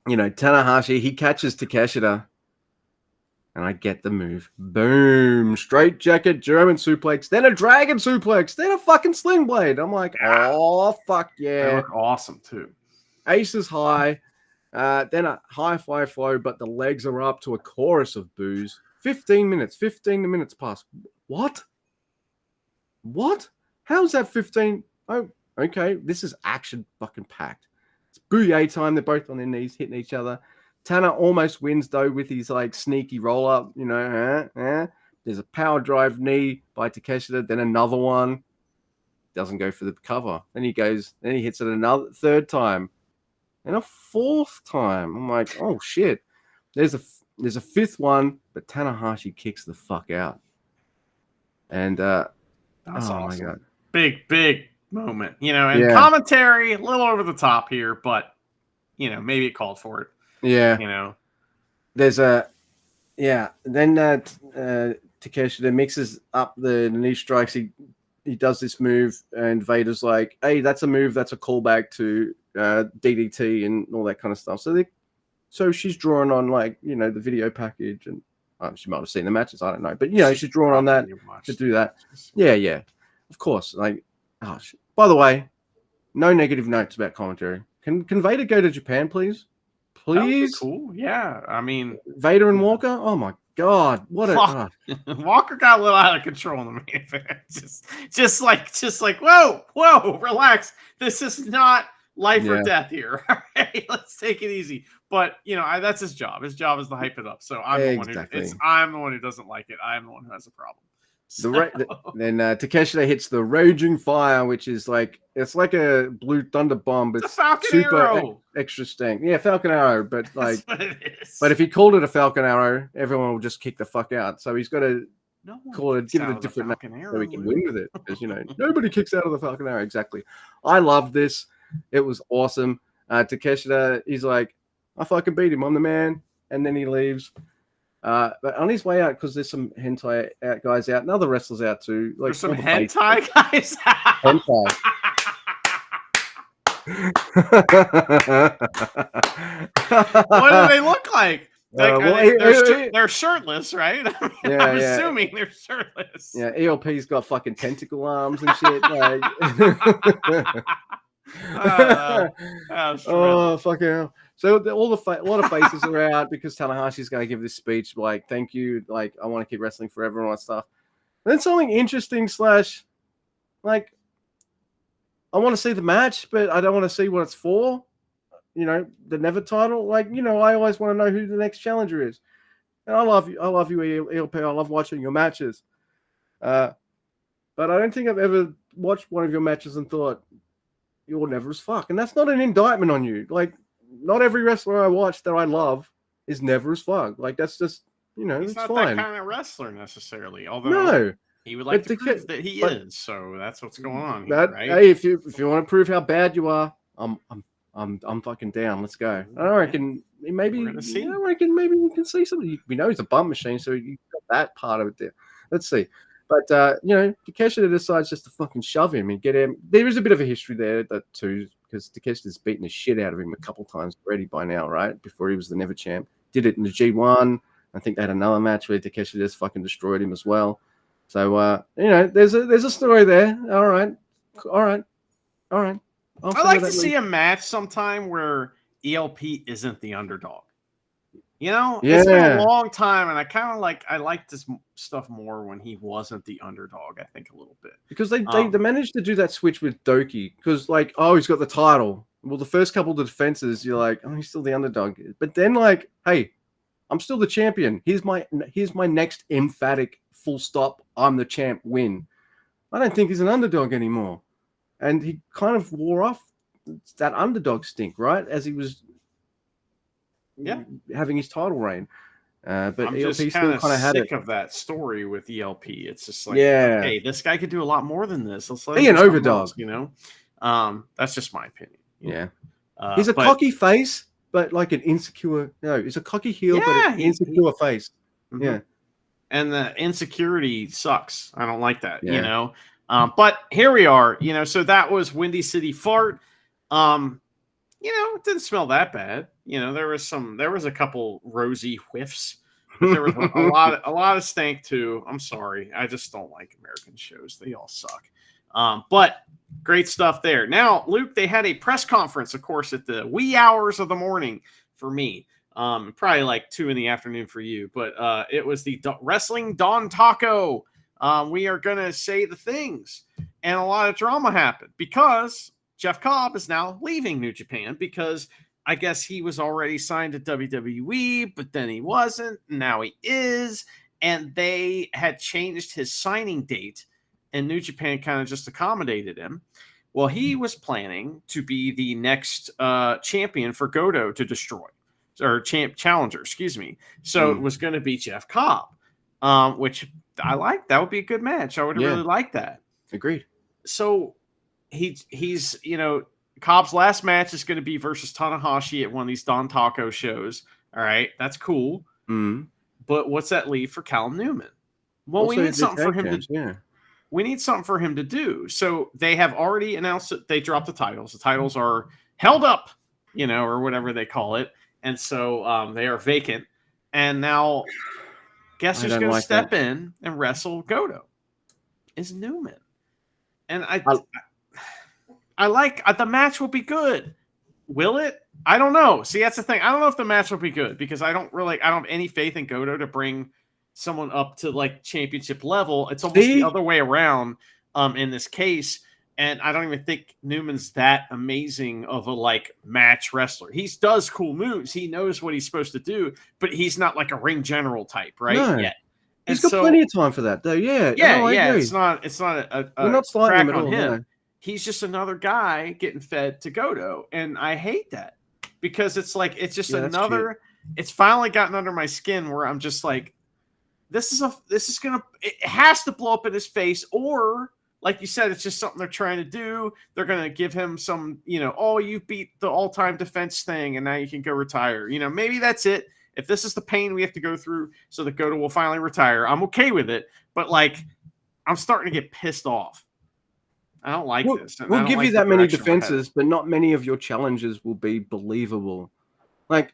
[SPEAKER 1] you know, Tanahashi, he catches Takeshita, and I get the move. Boom! Straight jacket, German suplex, then a dragon suplex, then a fucking sling blade. I'm like, oh, fuck yeah.
[SPEAKER 2] They look awesome, too.
[SPEAKER 1] Ace is high. Then a high fly flow, but the legs are up to a chorus of boos. 15 minutes past. What? How's that 15? Oh, okay. This is action fucking packed. It's booyah time. They're both on their knees, hitting each other. Tanner almost wins, though, with his like sneaky roll up. You know, there's a power drive knee by Takeshita, then another one. Doesn't go for the cover. Then he hits it another third time. And a fourth time. I'm like, oh shit. There's a fifth one, but Tanahashi kicks the fuck out. And that's
[SPEAKER 2] awesome.
[SPEAKER 1] My god.
[SPEAKER 2] Big moment. You know, and commentary, a little over the top here, but you know, maybe it called for it.
[SPEAKER 1] Yeah.
[SPEAKER 2] You know.
[SPEAKER 1] There's then Takeshita mixes up the knee strikes. He does this move, and Vader's like, hey, that's a move, that's a callback to DDT and all that kind of stuff. So she's drawing on, like, you know, the video package, and she might have seen the matches, I don't know, but you know, she's drawing on that to do that. Yeah, of course. Like, by the way, no negative notes about commentary. Can Vader go to Japan, please? Please?
[SPEAKER 2] Cool. Yeah, I mean,
[SPEAKER 1] Vader and Walker. Oh my god, what a
[SPEAKER 2] Walker got a little out of control in the main event. Just like whoa, relax. This is not life or death here. All right, let's take it easy. But you know, that's his job. His job is to hype it up. So I'm the one who doesn't like it. I'm the one who has a problem. So.
[SPEAKER 1] Then Takeshita hits the Raging Fire, which is like, it's like a blue thunder bomb. It's super extra stank. Yeah, Falcon Arrow, but like, but if he called it a Falcon Arrow, everyone will just kick the fuck out. So he's got to give it a different name so we can win with it, because you know nobody kicks out of the Falcon Arrow. Exactly. I love this. It was awesome. Takeshita, he's like, I fucking beat him. I'm the man, and then he leaves. But on his way out, because there's some hentai guys out and other wrestlers out too. Like,
[SPEAKER 2] there's some hentai guys out.
[SPEAKER 1] Hentai.
[SPEAKER 2] What do they look like? They're shirtless, right? I'm assuming they're shirtless.
[SPEAKER 1] Yeah, ELP's got fucking tentacle arms and shit. Like... oh, fucking hell. So a lot of faces are out because Tanahashi's going to give this speech like, thank you, like, I want to keep wrestling forever and all that stuff. And then something interesting / like, I want to see the match, but I don't want to see what it's for. You know, the Never title. Like, you know, I always want to know who the next challenger is. And I love you. I love you, ELP. I love watching your matches. But I don't think I've ever watched one of your matches and thought, you're never as fuck. And that's not an indictment on you. Like, not every wrestler I watch that I love is never as fuck. Like, that's just, you know,
[SPEAKER 2] He's
[SPEAKER 1] it's
[SPEAKER 2] not
[SPEAKER 1] fine.
[SPEAKER 2] that kind of wrestler necessarily. Although
[SPEAKER 1] No.
[SPEAKER 2] he would like to prove that he is. So that's what's going on here, right?
[SPEAKER 1] Hey, if you want to prove how bad you are, I'm fucking down. Let's go. I reckon maybe I reckon maybe we can see something. We know he's a bum machine, so you got that part of it there. Let's see. But you know, Takeshita decides just to fucking shove him and get him. There is a bit of a history there that too, because Takeshita's beaten the shit out of him a couple times already by now, right? Before he was the Never champ. Did it in the G1. I think they had another match where Takeshita just fucking destroyed him as well. So you know, there's a story there. All right. I'd
[SPEAKER 2] like to see a match sometime where ELP isn't the underdog. You know, it's been a long time, and I like this stuff more when he wasn't the underdog. I think a little bit
[SPEAKER 1] because they managed to do that switch with Doki because like, oh, he's got the title. Well, the first couple of defenses, you're like, oh, he's still the underdog, but then like, hey, I'm still the champion. Here's my next emphatic full stop. I'm the champ. Win. I don't think he's an underdog anymore, and he kind of wore off that underdog stink, right? As he was having his title reign. But
[SPEAKER 2] I'm
[SPEAKER 1] ELP
[SPEAKER 2] just
[SPEAKER 1] still kind of had
[SPEAKER 2] sick
[SPEAKER 1] it.
[SPEAKER 2] of that story with ELP. It's just like,
[SPEAKER 1] yeah,
[SPEAKER 2] hey, this guy could do a lot more than this. Let's let
[SPEAKER 1] be
[SPEAKER 2] him
[SPEAKER 1] an overdog,
[SPEAKER 2] else, you know. That's just my opinion.
[SPEAKER 1] Yeah, he's a cocky face, but like an insecure. No, he's a cocky heel, but an insecure face. Mm-hmm. Yeah,
[SPEAKER 2] and the insecurity sucks. I don't like that. You know. But here we are. You know, so that was Windy City Fart. You know, it didn't smell that bad. You know, there was a couple rosy whiffs, but there was a lot of stank too. I'm sorry. I just don't like American shows. They all suck. But great stuff there. Now, Luke, they had a press conference, of course, at the wee hours of the morning for me. Probably like 2 p.m. for you, but it was the Wrestling Don Taco. We are going to say the things, and a lot of drama happened because Jeff Cobb is now leaving New Japan because I guess he was already signed to WWE, but then he wasn't. Now he is. And they had changed his signing date, and New Japan kind of just accommodated him. Well, he was planning to be the next champion for Goto to destroy, or challenger, excuse me. So it was going to be Jeff Cobb, which I like. That would be a good match. I would really like that.
[SPEAKER 1] Agreed.
[SPEAKER 2] So he's you know, Cobb's last match is going to be versus Tanahashi at one of these Don Taco shows. All right, that's cool.
[SPEAKER 1] Mm-hmm.
[SPEAKER 2] But what's that leave for Callum Newman? Well, we need something for him to. We need something for him to do. So they have already announced that they dropped the titles. The titles are held up, you know, or whatever they call it, and so they are vacant. And now, guess who's going to step in and wrestle Goto? Is Newman. And I like the match will be good. Will it? I don't know. See, that's the thing. I don't know if the match will be good because I don't have any faith in Goto to bring someone up to like championship level. It's almost the other way around in this case. And I don't even think Newman's that amazing of a like match wrestler. He does cool moves. He knows what he's supposed to do, but he's not like a ring general type, right?
[SPEAKER 1] No.
[SPEAKER 2] Yet.
[SPEAKER 1] He's got plenty of time for that, though. Yeah.
[SPEAKER 2] It's not
[SPEAKER 1] We're not slighting him at all. No.
[SPEAKER 2] He's just another guy getting fed to Goto, and I hate that because it's like it's just another. It's finally gotten under my skin where I'm just like, it has to blow up in his face, or like you said, it's just something they're trying to do. They're gonna give him some, you know, oh, you beat the all-time defense thing, and now you can go retire. You know, maybe that's it. If this is the pain we have to go through so that Goto will finally retire, I'm okay with it. But like, I'm starting to get pissed off. I don't like this.
[SPEAKER 1] We'll give you that many defenses, but not many of your challenges will be believable. Like,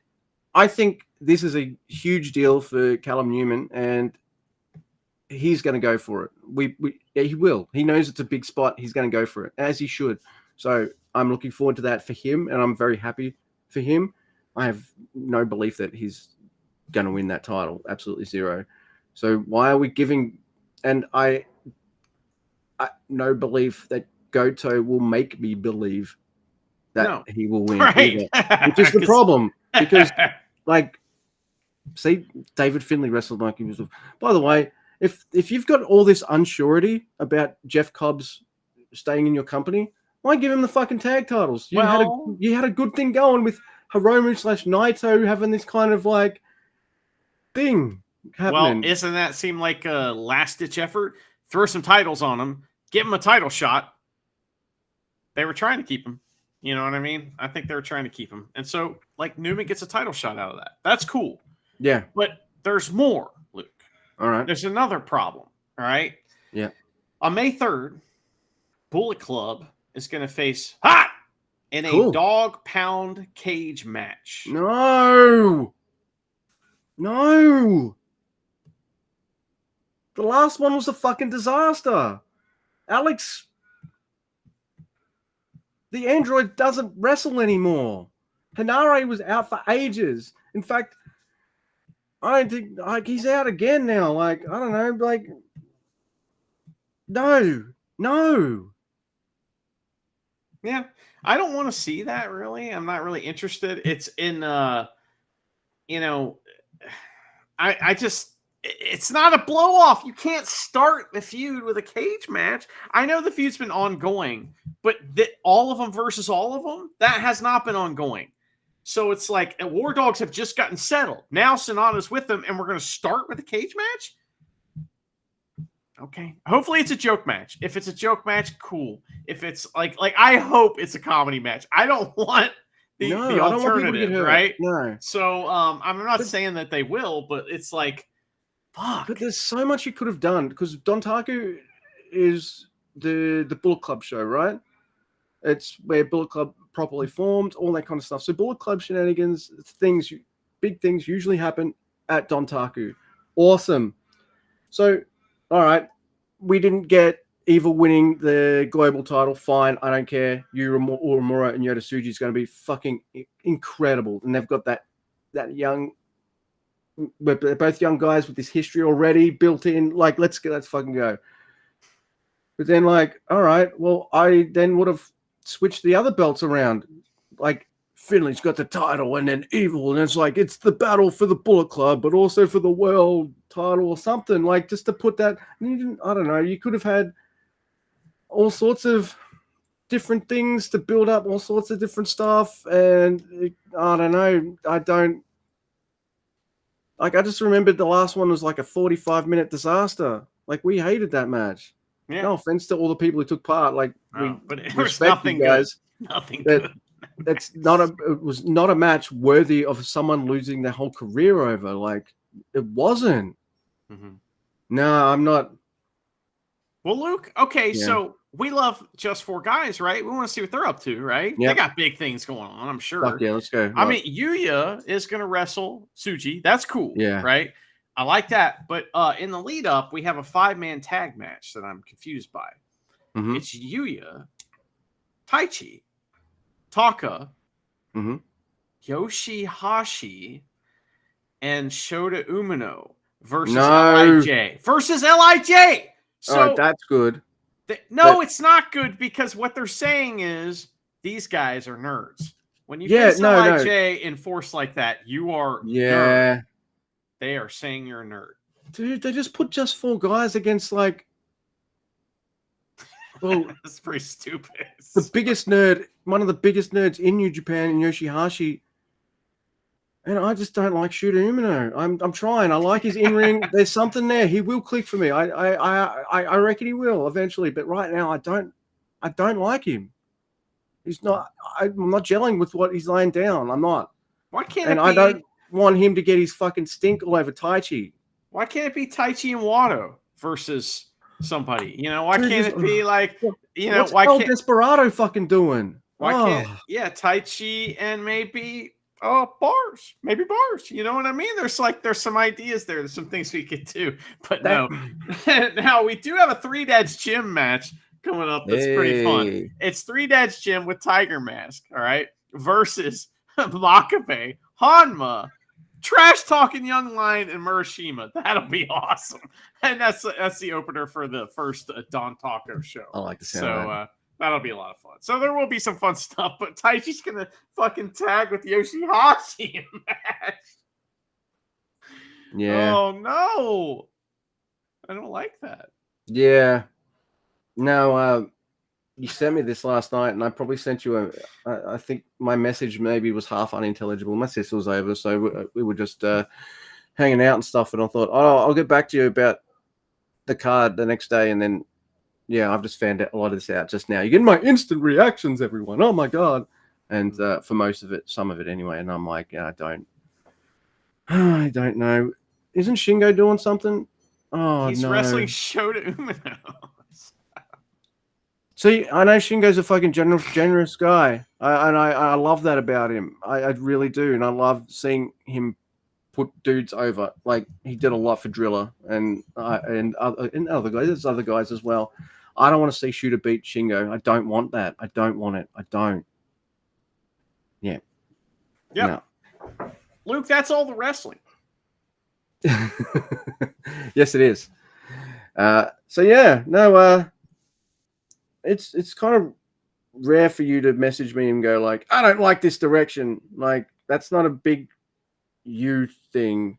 [SPEAKER 1] I think this is a huge deal for Callum Newman, and he's going to go for it. He will. He knows it's a big spot. He's going to go for it, as he should. So I'm looking forward to that for him, and I'm very happy for him. I have no belief that he's going to win that title. Absolutely zero. So why are we giving? And I no belief that Goto will make me believe that he will win,
[SPEAKER 2] right?
[SPEAKER 1] either, which is the problem because, like, see, David Finlay wrestled like he was. By the way, if you've got all this unsurety about Jeff Cobb's staying in your company, why give him the fucking tag titles? You had a good thing going with Hiromu/Naito having this kind of like thing happening.
[SPEAKER 2] Well, isn't that seem like a last ditch effort? Throw some titles on him, give him a title shot. They were trying to keep him. You know what I mean? I think they were trying to keep him. And so, like, Newman gets a title shot out of that. That's cool.
[SPEAKER 1] Yeah.
[SPEAKER 2] But there's more, Luke.
[SPEAKER 1] All right.
[SPEAKER 2] There's another problem. All right.
[SPEAKER 1] Yeah.
[SPEAKER 2] On May 3rd, Bullet Club is going to face Hot in a dog pound cage match.
[SPEAKER 1] No. The last one was a fucking disaster. Alex, the android doesn't wrestle anymore. Hanare was out for ages. In fact, I don't think like he's out again now. Like, I don't know, like no.
[SPEAKER 2] Yeah. I don't want to see that really. I'm not really interested. It's in I just it's not a blow off. You can't start the feud with a cage match. I know the feud's been ongoing, but all of them versus all of them, that has not been ongoing. So it's like War Dogs have just gotten settled. Now Sonata's with them, and we're going to start with a cage match? Okay. Hopefully it's a joke match. If it's a joke match, cool. If it's like I hope it's a comedy match. I don't want the alternative, right?
[SPEAKER 1] No.
[SPEAKER 2] So I'm not saying that they will, but it's like, fuck.
[SPEAKER 1] But there's so much you could have done because Dontaku is the Bullet Club show, right? It's where Bullet Club properly formed, all that kind of stuff. So Bullet Club shenanigans, big things usually happen at Dontaku. Awesome. So, all right, we didn't get Evil winning the global title. Fine, I don't care. Uemura and Yota Tsuji is going to be fucking incredible, and they've got that young. They're both young guys with this history already built in. Like, let's fucking go. But then, like, all right, well, I then would have switched the other belts around. Like, Finley's got the title, and then Evil, and it's like it's the battle for the Bullet Club, but also for the world title or something. Like, just to put that. I don't know. You could have had all sorts of different things to build up all sorts of different stuff, and I don't know. I just remembered the last one was like a 45-minute disaster. Like, we hated that match. Yeah. No offense to all the people who took part. Like,
[SPEAKER 2] but it was nothing you guys. Good. Nothing good.
[SPEAKER 1] It was not a match worthy of someone losing their whole career over. Like, it wasn't.
[SPEAKER 2] Mm-hmm.
[SPEAKER 1] No, I'm not.
[SPEAKER 2] Well, Luke, okay, so we love Just Four Guys, right? We want to see what they're up to, right? Yep. They got big things going on, I'm sure.
[SPEAKER 1] Fuck yeah, let's go.
[SPEAKER 2] I mean, Yuya is going to wrestle Tsuji. That's cool, right? I like that. But in the lead up, we have a 5-man tag match that I'm confused by. Mm-hmm. It's Yuya, Taichi, Taka, Yoshihashi, and Shota Umino versus LIJ. So
[SPEAKER 1] that's good.
[SPEAKER 2] It's not good because what they're saying is these guys are nerds. When you face LIJ in force like that, you are nerd. They are saying you're a nerd.
[SPEAKER 1] Dude, they just put Just Four Guys against like
[SPEAKER 2] that's pretty stupid.
[SPEAKER 1] The biggest nerd, one of the biggest nerds in New Japan, in Yoshihashi. And I just don't like Shota Umino. I'm trying. I like his in-ring. There's something there. He will click for me. I reckon he will eventually. But right now, I don't like him. He's not. I'm not gelling with what he's laying down. I'm not.
[SPEAKER 2] Why can't?
[SPEAKER 1] And I don't want him to get his fucking stink all over Taichi.
[SPEAKER 2] Why can't it be Taichi and Wado versus somebody? You know, why can't it be like
[SPEAKER 1] what's El Desperado fucking doing?
[SPEAKER 2] Why can't? Yeah, Taichi and maybe. Bars. Maybe bars. You know what I mean? There's some ideas there. There's some things we could do. But no. Now, we do have a 3 Dads Gym match coming up that's pretty fun. It's 3 Dads Gym with Tiger Mask, all right, versus Makabe, Hanma, Trash Talking Young Lion, and Murashima. That'll be awesome. And that's the opener for the first Don Taco show.
[SPEAKER 1] I like the sound of that.
[SPEAKER 2] That'll be a lot of fun. So there will be some fun stuff, but Taichi's gonna fucking tag with Yoshihashi in a match.
[SPEAKER 1] Yeah.
[SPEAKER 2] Oh no. I don't like that.
[SPEAKER 1] Yeah. No, you sent me this last night, and I probably sent you I think my message maybe was half unintelligible. My sister was over, so we were just hanging out and stuff, and I thought, oh, I'll get back to you about the card the next day, and then, yeah, I've just found out a lot of this out just now. You're getting my instant reactions, everyone. Oh, my God. And for most of it, some of it anyway, and I'm like, I don't know. Isn't Shingo doing something? Oh,
[SPEAKER 2] He's
[SPEAKER 1] no.
[SPEAKER 2] wrestling Shota Umino.
[SPEAKER 1] See, I know Shingo's a fucking generous guy, I love that about him. I really do, and I love seeing him put dudes over. Like, he did a lot for Driller and other guys. There's other guys as well. I don't want to see Shooter beat Shingo. I don't want that. I don't want it. I don't. Yeah.
[SPEAKER 2] Yep. No. Luke, that's all the wrestling.
[SPEAKER 1] Yes, it is. So yeah, no. It's kind of rare for you to message me and go like, I don't like this direction. Like, that's not a big you thing.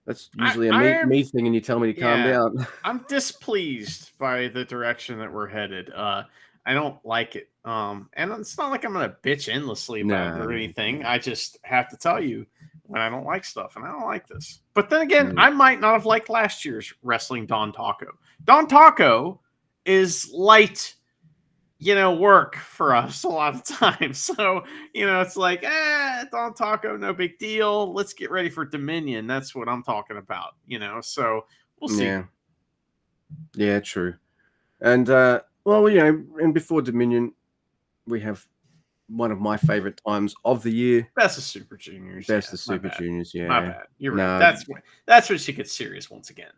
[SPEAKER 1] That's usually a me thing, and you tell me to calm down.
[SPEAKER 2] I'm displeased by the direction that we're headed. I don't like it. And it's not like I'm gonna bitch endlessly about it or anything. I just have to tell you when I don't like stuff, and I don't like this. But then again, I might not have liked last year's wrestling Don Taco. Don Taco is light, work for us a lot of times. So, it's like, Don Taco, no big deal. Let's get ready for Dominion. That's what I'm talking about, so we'll see.
[SPEAKER 1] Yeah, true. And, well, and before Dominion, we have one of my favorite times of the year.
[SPEAKER 2] Best of Super Juniors.
[SPEAKER 1] Best of Super Juniors, yeah.
[SPEAKER 2] My bad. You're right. That's when she gets serious once again.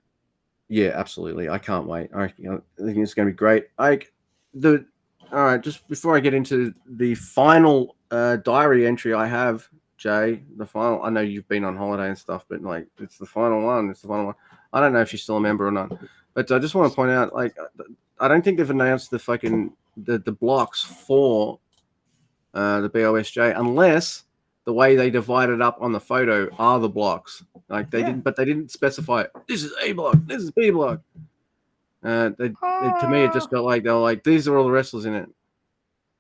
[SPEAKER 1] Yeah, absolutely. I can't wait. I think it's going to be great. All right, just before I get into the final diary entry I have, Jay, the final. I know you've been on holiday and stuff, but like, it's the final one. It's the final one. I don't know if she's still a member or not, but I just want to point out, like, I don't think they've announced the blocks for the BOSJ unless the way they divide it up on the photo are the blocks. Like, they didn't specify this is A block, this is B block. To me, it just felt like they were like, these are all the wrestlers in it.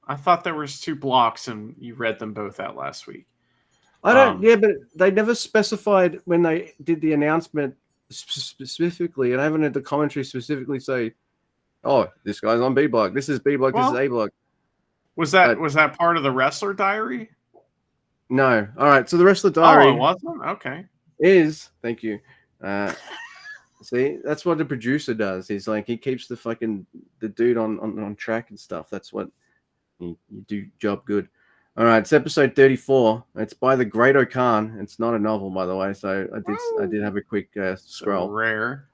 [SPEAKER 2] I thought there was 2 blocks, and you read them both out last week.
[SPEAKER 1] But they never specified when they did the announcement specifically, and I haven't had the commentary specifically say, "Oh, this guy's on B block. This is B block. This is A block."
[SPEAKER 2] Was that part of the wrestler diary?
[SPEAKER 1] No. All right. So the wrestler diary.
[SPEAKER 2] Oh, it wasn't? Okay.
[SPEAKER 1] Thank you. See, that's what the producer does. He's like, he keeps the dude on track and stuff. That's what you do job good. All right, it's episode 34. It's by the Great O'Khan. It's not a novel, by the way. So I did have a quick scroll.
[SPEAKER 2] So rare.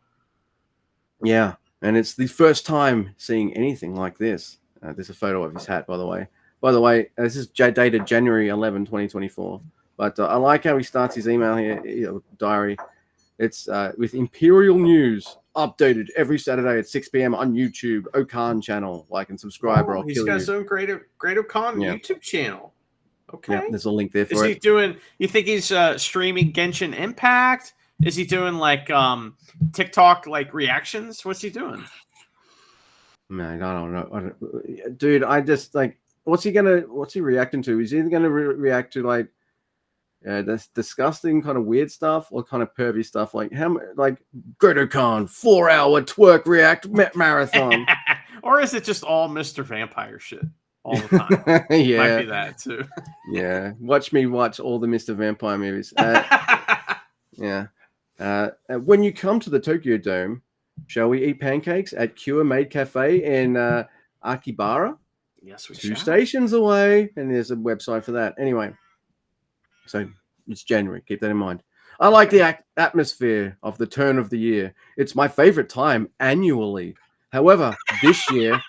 [SPEAKER 1] Yeah, and it's the first time seeing anything like this. There's a photo of his hat, by the way. By the way, this is dated January 11, 2024. But I like how he starts his email here, diary. It's with Imperial News, updated every Saturday at 6 p.m. on YouTube, O'Khan channel. Like and subscribe, or I'll kill you.
[SPEAKER 2] He's got his own Great O'Khan YouTube channel. Okay.
[SPEAKER 1] Yeah, there's a link there for
[SPEAKER 2] it. You think he's streaming Genshin Impact? Is he doing like TikTok like reactions? What's he doing?
[SPEAKER 1] Man, I don't know. Dude, I just like, what's he reacting to? Is he gonna react to like this disgusting kind of weird stuff or kind of pervy stuff like Great O'Khan 4-hour twerk react marathon?
[SPEAKER 2] Or is it just all Mr. Vampire shit all the time?
[SPEAKER 1] Yeah,
[SPEAKER 2] might be that too.
[SPEAKER 1] Yeah, watch me watch all the Mr. Vampire movies. Yeah. When you come to the Tokyo Dome, shall we eat pancakes at Cure Made Cafe in Akibara?
[SPEAKER 2] Yes, we
[SPEAKER 1] 2
[SPEAKER 2] shall.
[SPEAKER 1] stations away, and there's a website for that. Anyway, so it's January. Keep that in mind. I like the atmosphere of the turn of the year. It's my favorite time annually. However, this year,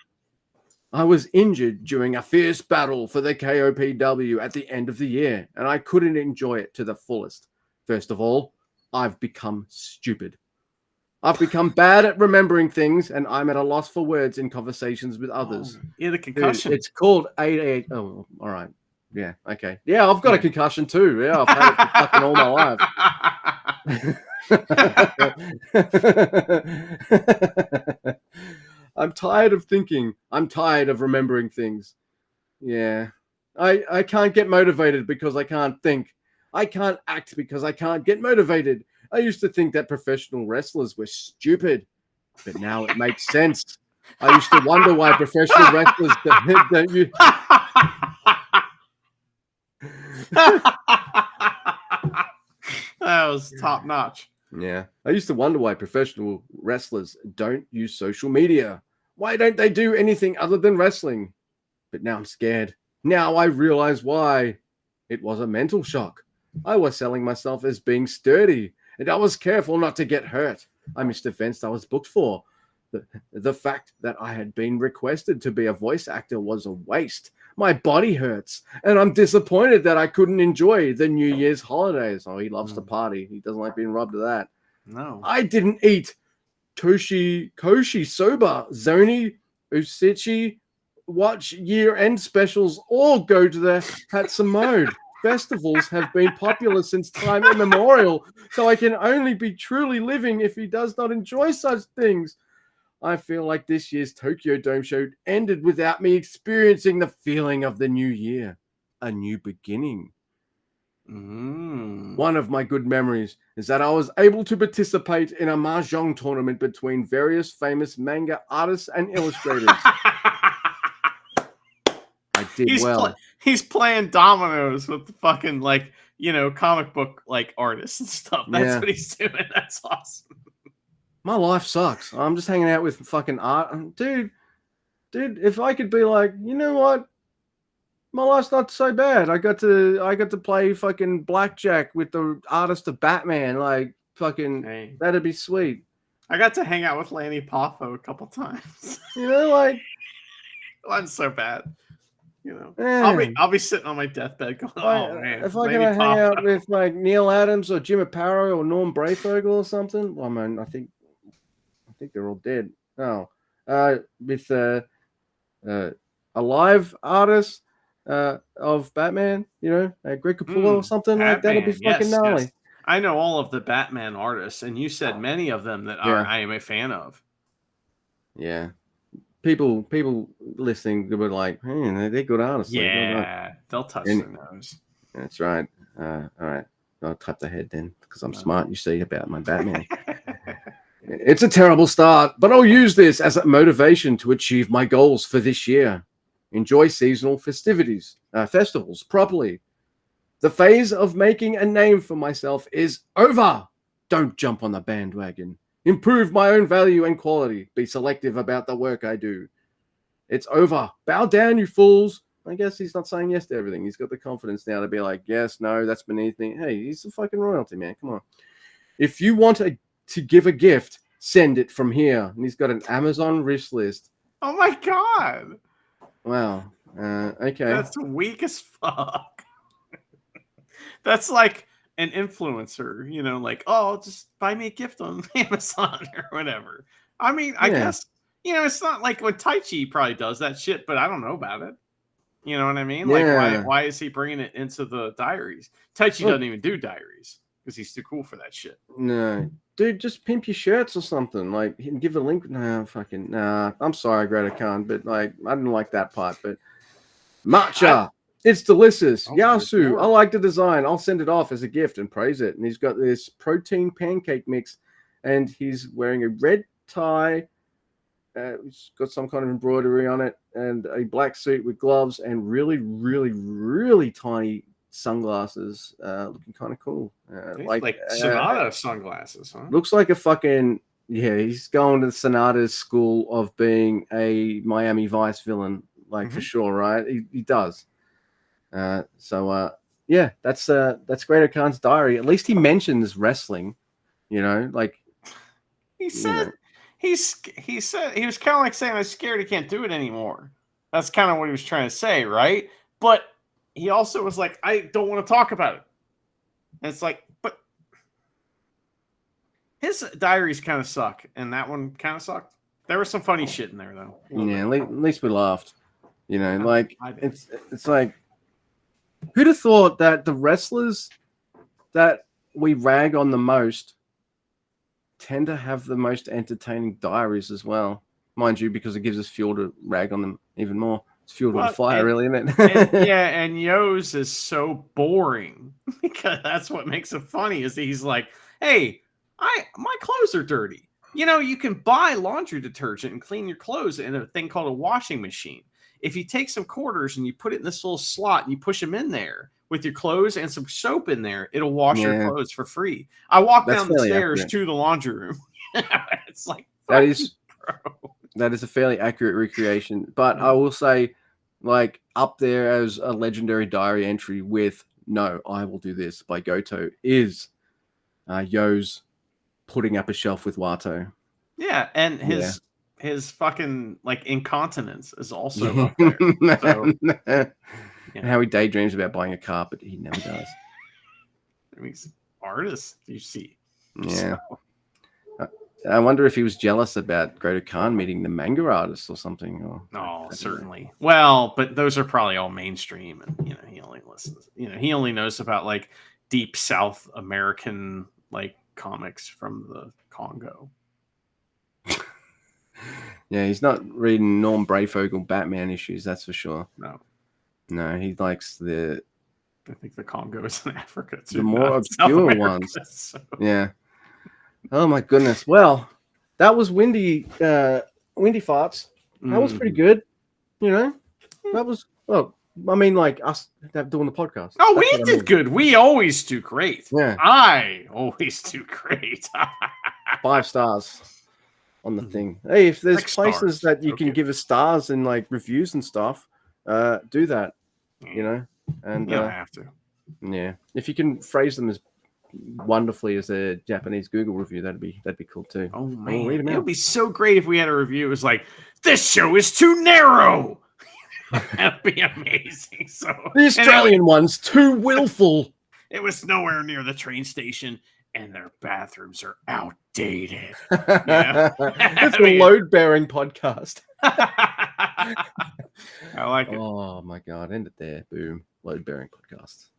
[SPEAKER 1] I was injured during a fierce battle for the KOPW at the end of the year, and I couldn't enjoy it to the fullest. First of all, I've become stupid. I've become bad at remembering things, and I'm at a loss for words in conversations with others.
[SPEAKER 2] Yeah, the
[SPEAKER 1] Dude,
[SPEAKER 2] concussion.
[SPEAKER 1] it's called 888. Oh, all right. Yeah, okay. Yeah, I've got a concussion too. Yeah, I've had it for fucking all my life. I'm tired of thinking. I'm tired of remembering things. Yeah. I can't get motivated because I can't think. I can't act because I can't get motivated. I used to think that professional wrestlers were stupid, but now it makes sense. I used to wonder why professional wrestlers don't you.
[SPEAKER 2] That was top notch.
[SPEAKER 1] Yeah. I used to wonder why professional wrestlers don't use social media. Why don't they do anything other than wrestling? But now I'm scared. Now I realize why. It was a mental shock. I was selling myself as being sturdy, and I was careful not to get hurt. I missed events I was booked for. The fact that I had been requested to be a voice actor was a waste. My body hurts, and I'm disappointed that I couldn't enjoy the New Year's holidays. Oh, he loves to party. He doesn't like being robbed of that.
[SPEAKER 2] No.
[SPEAKER 1] I didn't eat koshi soba, zoni, usichi, watch year-end specials, or go to the Hatsumode. Festivals have been popular since time immemorial, so I can only be truly living if he does not enjoy such things. I feel like this year's Tokyo Dome show ended without me experiencing the feeling of the new year, a new beginning. One of my good memories is that I was able to participate in a mahjong tournament between various famous manga artists and illustrators. I did well.
[SPEAKER 2] He's playing dominoes with the fucking comic book artists and stuff. That's what he's doing. That's awesome.
[SPEAKER 1] My life sucks. I'm just hanging out with fucking art. Dude, if I could be like, you know what? My life's not so bad. I got to play fucking blackjack with the artist of Batman. Like fucking that'd be sweet.
[SPEAKER 2] I got to hang out with Lanny Poffo a couple times.
[SPEAKER 1] You know, like
[SPEAKER 2] mine's so bad. You know, I'll be sitting on my deathbed going, "Oh man!"
[SPEAKER 1] If I gotta hang out with like Neil Adams or Jim Aparo or Norm Brayfogle or something, well, man, I think they're all dead. Oh, with a live artist of Batman, you know, Greg Capullo or something like that'd be fucking gnarly.
[SPEAKER 2] Yes. I know all of the Batman artists, and you said many of them that I am a fan of.
[SPEAKER 1] Yeah. People listening were like, hey, they're good artists.
[SPEAKER 2] Yeah, they'll touch their nose.
[SPEAKER 1] That's right. All right. I'll tap the head then because I'm smart, you see, about my Batman. It's a terrible start, but I'll use this as a motivation to achieve my goals for this year. Enjoy seasonal festivals properly. The phase of making a name for myself is over. Don't jump on the bandwagon. Improve my own value and quality. Be selective about the work I do. It's over. Bow down, you fools. I guess he's not saying yes to everything. He's got the confidence now to be like, yes, no, that's beneath me. Hey, he's a fucking royalty, man. Come on. If you want to give a gift, send it from here. And he's got an Amazon wish list.
[SPEAKER 2] Oh my God.
[SPEAKER 1] Wow. Okay.
[SPEAKER 2] That's weak as fuck. That's like an influencer, you know, like, oh, just buy me a gift on Amazon or whatever. I mean, I guess, you know, it's not like when Tai Chi probably does that shit, but I don't know about it. You know what I mean? Like, why is he bringing it into the diaries? Tai Chi doesn't even do diaries because he's too cool for that shit.
[SPEAKER 1] No. Dude, just pimp your shirts or something. Like, give a link. Nah, I'm sorry, Greta Khan, but like, I didn't like that part. But matcha, it's delicious. Yasu, I like the design. I'll send it off as a gift and praise it. And he's got this protein pancake mix, and he's wearing a red tie. It's got some kind of embroidery on it, and a black suit with gloves, and really, really, really tiny sunglasses, looking kind of cool.
[SPEAKER 2] Like Sonata sunglasses, huh?
[SPEAKER 1] Looks like a fucking he's going to Sonata's school of being a Miami Vice villain, like for sure, right? He does. So that's Greater Khan's diary. At least he mentions wrestling, you know, like
[SPEAKER 2] he said. He said he was kind of like saying, "I'm scared he can't do it anymore." That's kind of what he was trying to say, right? But he also was like, "I don't want to talk about it." And it's like, but His diaries kind of suck, and that one kind of sucked. There was some funny shit in there, though.
[SPEAKER 1] Yeah, at least we laughed. You know,
[SPEAKER 2] Yeah,
[SPEAKER 1] like
[SPEAKER 2] I did.
[SPEAKER 1] it's like, who'd have thought that the wrestlers that we rag on the most tend to have the most entertaining diaries as well, mind you, because it gives us fuel to rag on them even more. It's fuel to the fire, really, isn't it?
[SPEAKER 2] And Yo's is so boring because that's what makes it funny. Is he's like, hey, my clothes are dirty. You know, you can buy laundry detergent and clean your clothes in a thing called a washing machine. If you take some quarters and you put it in this little slot and you push them in there with your clothes and some soap in there, it'll wash your clothes for free. I walk down the stairs to the laundry room. It's like,
[SPEAKER 1] that is a fairly accurate recreation. But I will say, like, up there as a legendary diary entry with "No, I Will Do This" by Goto is Yo's putting up a shelf with Wato.
[SPEAKER 2] Yeah, and his fucking like incontinence is also up there. So,
[SPEAKER 1] how he daydreams about buying a car, but he never does.
[SPEAKER 2] I mean, he's artist, you see.
[SPEAKER 1] Yeah. So. I wonder if he was jealous about Greater Khan meeting the manga artist or something.
[SPEAKER 2] Oh, certainly. Well, but those are probably all mainstream, and you know, he only listens. You know, he only knows about like deep South American like comics from the Congo.
[SPEAKER 1] Yeah, he's not reading Norm Brayfogle Batman issues, that's for sure. No, he likes I
[SPEAKER 2] think the Congo is in Africa too.
[SPEAKER 1] The more obscure ones. So. Yeah. Oh my goodness. Well, that was Windy Farts. That was pretty good. You know, that was I mean, like us doing the podcast.
[SPEAKER 2] Oh, we did good. We always do great.
[SPEAKER 1] Yeah.
[SPEAKER 2] I always do great.
[SPEAKER 1] 5 stars on the thing. Hey, if there's places that you can give us stars in like reviews and stuff, do that. You know, and
[SPEAKER 2] you don't have to.
[SPEAKER 1] Yeah, if you can phrase them as wonderfully as a Japanese Google review, that'd be cool too.
[SPEAKER 2] Oh man, it would be so great if we had a review. It was like, this show is too narrow. That'd be amazing. So
[SPEAKER 1] the Australian one's too willful.
[SPEAKER 2] It was nowhere near the train station, and their bathrooms are outdated.
[SPEAKER 1] It's a load-bearing podcast.
[SPEAKER 2] I like it.
[SPEAKER 1] Oh my god, end it there. Boom. Load-bearing podcast.